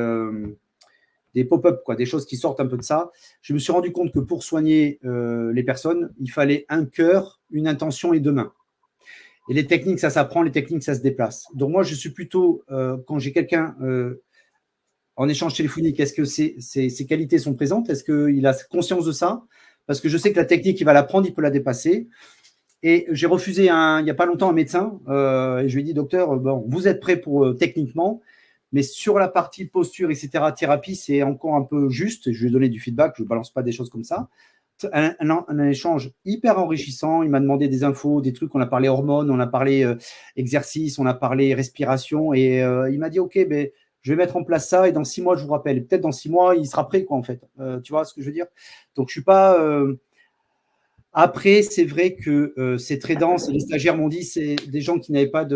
pop-up, des choses qui sortent un peu de ça. Je me suis rendu compte que pour soigner les personnes, il fallait un cœur, une intention et 2 mains. Et les techniques, ça s'apprend, les techniques, ça se déplace. Donc moi, je suis plutôt, quand j'ai quelqu'un en échange téléphonique, est-ce que ses qualités sont présentes? Est-ce qu'il a conscience de ça? Parce que je sais que la technique, il va l'apprendre, il peut la dépasser. Et j'ai refusé il n'y a pas longtemps un médecin, et je lui ai dit, docteur, bon, vous êtes prêt pour techniquement, mais sur la partie posture, etc., thérapie, c'est encore un peu juste. Je lui ai donné du feedback, je ne balance pas des choses comme ça. Un échange hyper enrichissant. Il m'a demandé des infos, des trucs. On a parlé hormones, on a parlé exercice, on a parlé respiration. Et il m'a dit, OK, ben, je vais mettre en place ça et dans 6 mois, je vous rappelle. Et peut-être dans 6 mois, il sera prêt, quoi, en fait. Tu vois ce que je veux dire? Donc, je ne suis pas… Après, c'est vrai que c'est très dense. Les stagiaires m'ont dit, c'est des gens qui n'avaient pas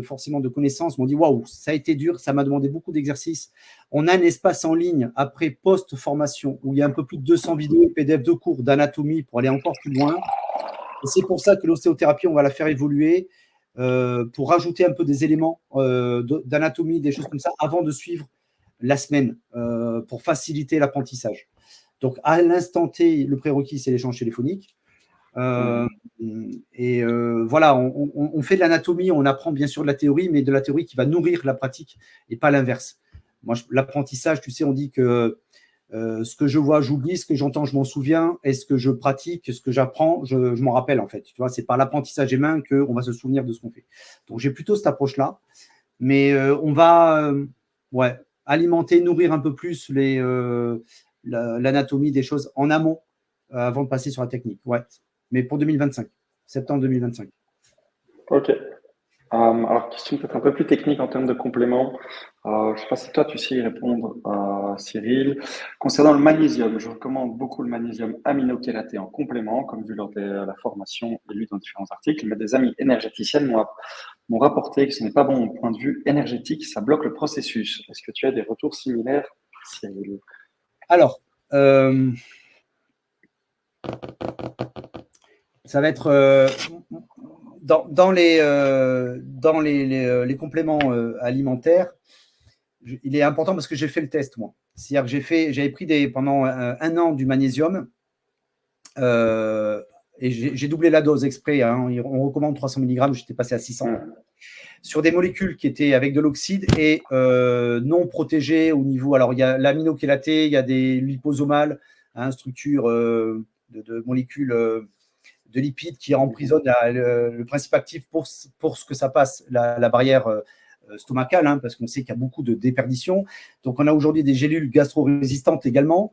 forcément de connaissances, m'ont dit waouh, ça a été dur, ça m'a demandé beaucoup d'exercices. On a un espace en ligne après post-formation où il y a un peu plus de 200 vidéos et PDF de cours d'anatomie pour aller encore plus loin. Et c'est pour ça que l'ostéothérapie, on va la faire évoluer pour rajouter un peu des éléments d'anatomie, des choses comme ça, avant de suivre la semaine pour faciliter l'apprentissage. Donc, à l'instant T, le prérequis, c'est l'échange téléphonique. Voilà, on fait de l'anatomie, on apprend bien sûr de la théorie, mais de la théorie qui va nourrir la pratique et pas l'inverse. Moi, l'apprentissage, tu sais, on dit que Ce que je vois, j'oublie. Ce que j'entends, je m'en souviens. Et ce que je pratique, ce que j'apprends, je m'en rappelle, en fait. Tu vois, c'est par l'apprentissage humain qu'on va se souvenir de ce qu'on fait. Donc, j'ai plutôt cette approche-là. Mais on va ouais, alimenter, nourrir un peu plus l'anatomie des choses en amont avant de passer sur la technique. Ouais. Mais pour 2025, septembre 2025. Ok. Alors, question peut-être un peu plus technique en termes de compléments. Je ne sais pas si toi, tu sais y répondre, Cyril. Concernant le magnésium, je recommande beaucoup le magnésium aminochélaté en complément, comme vu lors de la formation et lu dans différents articles. Mais des amis énergéticiennes m'ont rapporté que ce n'est pas bon au point de vue énergétique, ça bloque le processus. Est-ce que tu as des retours similaires, Cyril? Alors, ça va être dans les compléments alimentaires. Il est important parce que j'ai fait le test, moi. C'est-à-dire que j'avais pris pendant un an du magnésium et j'ai doublé la dose exprès. Hein, on recommande 300 mg, j'étais passé à 600. Sur des molécules qui étaient avec de l'oxyde et non protégées au niveau. Alors, il y a l'aminochélaté, il y a des liposomales, hein, structure de molécules de lipides qui emprisonnent le principe actif pour ce que ça passe, la barrière stomacale, hein, parce qu'on sait qu'il y a beaucoup de déperdition. Donc, on a aujourd'hui des gélules gastro-résistantes également.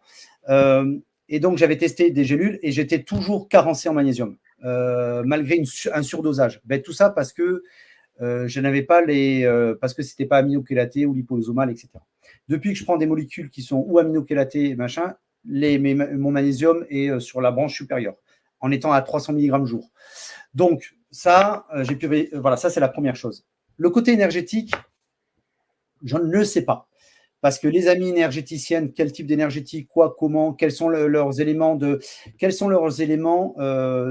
Et donc, j'avais testé des gélules et j'étais toujours carencé en magnésium, malgré un surdosage. Ben, tout ça parce que je n'avais pas parce que c'était pas aminochélaté ou liposomal, etc. Depuis que je prends des molécules qui sont ou aminochélatées, machin, mon magnésium est sur la branche supérieure, en étant à 300 mg jour. Donc, ça, voilà, ça, c'est la première chose. Le côté énergétique, je ne le sais pas. Parce que les amies énergéticiennes, quel type d'énergétique, quoi, comment, quels sont leurs éléments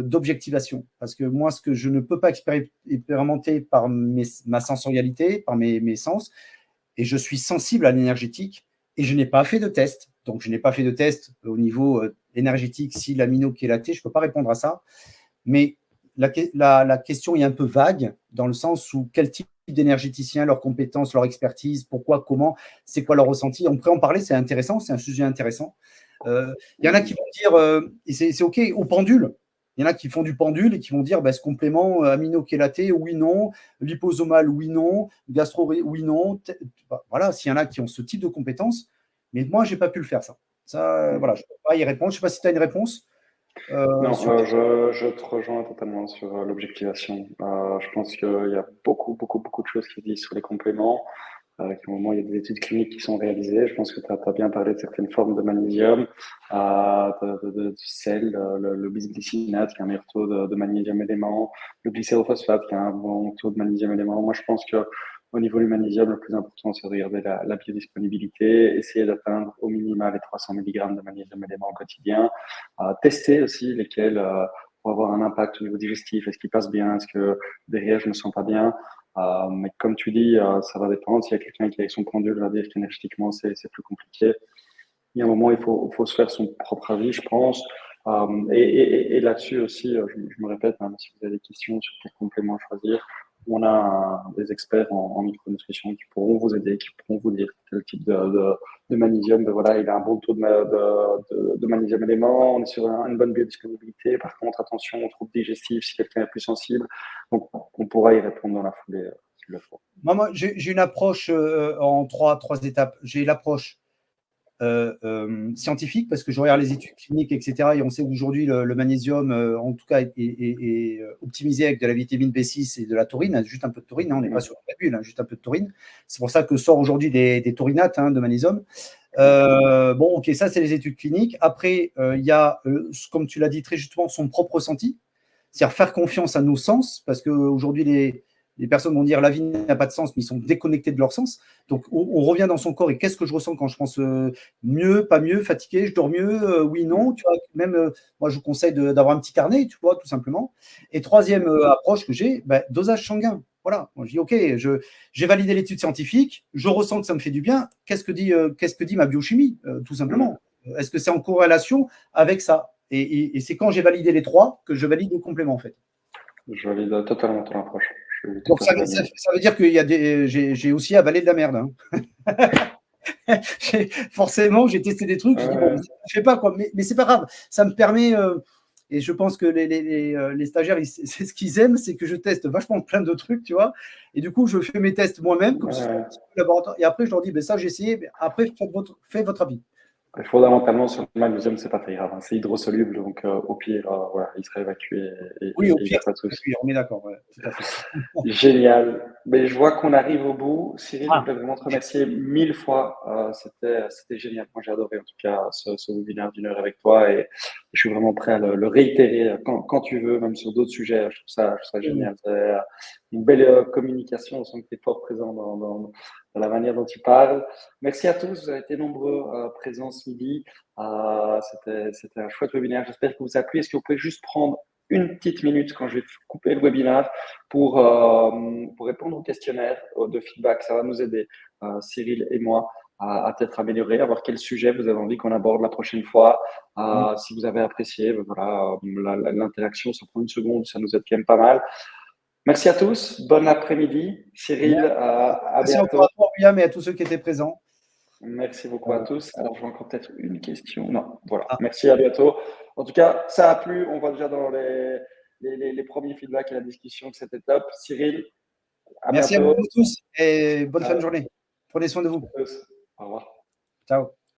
d'objectivation. Parce que moi, ce que je ne peux pas expérimenter par ma sensorialité, par mes sens, et je suis sensible à l'énergétique, et je n'ai pas fait de test. Donc, je n'ai pas fait de test au niveau énergétique, si l'aminochélaté, je ne peux pas répondre à ça. Mais la question est un peu vague, dans le sens où quel type d'énergéticiens, leurs compétences, leur expertise, pourquoi, comment, c'est quoi leur ressenti. On pourrait en parler, c'est intéressant, c'est un sujet intéressant. Il y en a qui vont dire, et c'est OK, au pendule. Il y en a qui font du pendule et qui vont dire ce complément aminochélaté, oui, non, liposomal, oui, non, gastro, oui, non. Voilà, s'il y en a qui ont ce type de compétences, mais moi, je n'ai pas pu le faire, ça. Ça, voilà, je ne peux pas y répondre. Je ne sais pas si tu as une réponse. Non, je te rejoins totalement sur l'objectivation. Je pense qu'il y a beaucoup de choses qui disent sur les compléments. À un moment, il y a des études cliniques qui sont réalisées. Je pense que tu as bien parlé de certaines formes de magnésium, du sel, le bisglycinate qui a un meilleur taux de magnésium élément, le glycérophosphate qui a un bon taux de magnésium élément. Moi, je pense que au niveau du magnésium, le plus important, c'est de regarder la biodisponibilité, essayer d'atteindre au minimum les 300 mg de magnésium élément au quotidien, tester aussi lesquels vont avoir un impact au niveau digestif. Est-ce qu'ils passent bien? Est-ce que derrière, je ne me sens pas bien? Mais comme tu dis, ça va dépendre. S'il y a quelqu'un qui, avec son pendule, va dire qu'énergétiquement, c'est plus compliqué. Il y a un moment, il faut se faire son propre avis, je pense. Et là-dessus aussi, je me répète, hein, si vous avez des questions sur quel complément choisir, on a des experts en micronutrition qui pourront vous aider, qui pourront vous dire quel type de magnésium. Voilà, il a un bon taux de magnésium élément, on est sur une bonne biodisponibilité. Par contre, attention aux troubles digestifs si quelqu'un est plus sensible. Donc, on pourra y répondre dans la foulée s'il le faut. Moi j'ai une approche en trois étapes. J'ai l'approche scientifique, parce que je regarde les études cliniques, etc. Et on sait qu'aujourd'hui, le magnésium, en tout cas, est optimisé avec de la vitamine B6 et de la taurine, juste un peu de taurine, hein, on n'est pas sur la bulle, hein, juste un peu de taurine. C'est pour ça que sort aujourd'hui des taurinates, hein, de magnésium. Bon, ok, ça, c'est les études cliniques. Après, il y a, comme tu l'as dit très justement, son propre ressenti, c'est-à-dire faire confiance à nos sens, parce qu'aujourd'hui, les personnes vont dire la vie n'a pas de sens, mais ils sont déconnectés de leur sens. Donc, on revient dans son corps et qu'est-ce que je ressens quand je pense mieux, pas mieux, fatigué, je dors mieux, oui, non. Tu vois, même, moi, je vous conseille d'avoir un petit carnet, tu vois, tout simplement. Et troisième approche que j'ai, dosage sanguin. Voilà, moi, je dis, OK, j'ai validé l'étude scientifique, je ressens que ça me fait du bien. Qu'est-ce que dit ma biochimie, tout simplement? Est-ce que c'est en corrélation avec ça? Et c'est quand j'ai validé les trois que je valide le complément, en fait. Je valide totalement ton approche. Donc, ça veut dire que j'ai aussi avalé de la merde. Hein. Forcément, j'ai testé des trucs, je dis, bon, je sais pas quoi, mais c'est pas grave. Ça me permet, et je pense que les stagiaires, c'est ce qu'ils aiment, c'est que je teste vachement plein de trucs, tu vois. Et du coup, je fais mes tests moi-même, comme si c'était un petit laboratoire. Et après, je leur dis, ben ça, j'ai essayé, mais après, faites votre avis. Et fondamentalement, sur le magnésium, c'est pas très grave, hein. C'est hydrosoluble, donc au pire, voilà, il sera évacué et Oui, au il n'y pire, a pas de souci. on est d'accord, ouais, tout à fait. Génial. Mais je vois qu'on arrive au bout. Cyril, je Ah, voulais vraiment te remercier 1000 fois. C'était génial. Moi, j'ai adoré en tout cas ce webinaire d'1 heure avec toi et je suis vraiment prêt à le réitérer quand tu veux, même sur d'autres sujets. Je trouve ça génial. C'est une belle communication. On sent que tu es fort présent dans la manière dont tu parles. Merci à tous. Vous avez été nombreux présents ce midi. C'était un chouette webinaire. J'espère que vous a plu. Est-ce que vous pouvez juste prendre une petite minute quand je vais couper le webinaire pour répondre au questionnaire de feedback? Ça va nous aider, Cyril et moi, à peut-être améliorer, à voir quel sujet vous avez envie qu'on aborde la prochaine fois. Si vous avez apprécié, voilà, l'interaction, ça prend une seconde, ça nous aide quand même pas mal. Merci à tous, bon après-midi. Cyril, à merci encore bientôt. à toi, William, et à tous ceux qui étaient présents. Merci beaucoup à tous. Alors, j'ai encore peut-être une question. Non, voilà. Ah, Merci, à bientôt. En tout cas, ça a plu. On voit déjà dans les premiers feedbacks et la discussion que c'était top. Cyril, à merci à bientôt. vous tous et bonne fin de Ciao. journée. Prenez soin de vous. Au revoir. Ciao.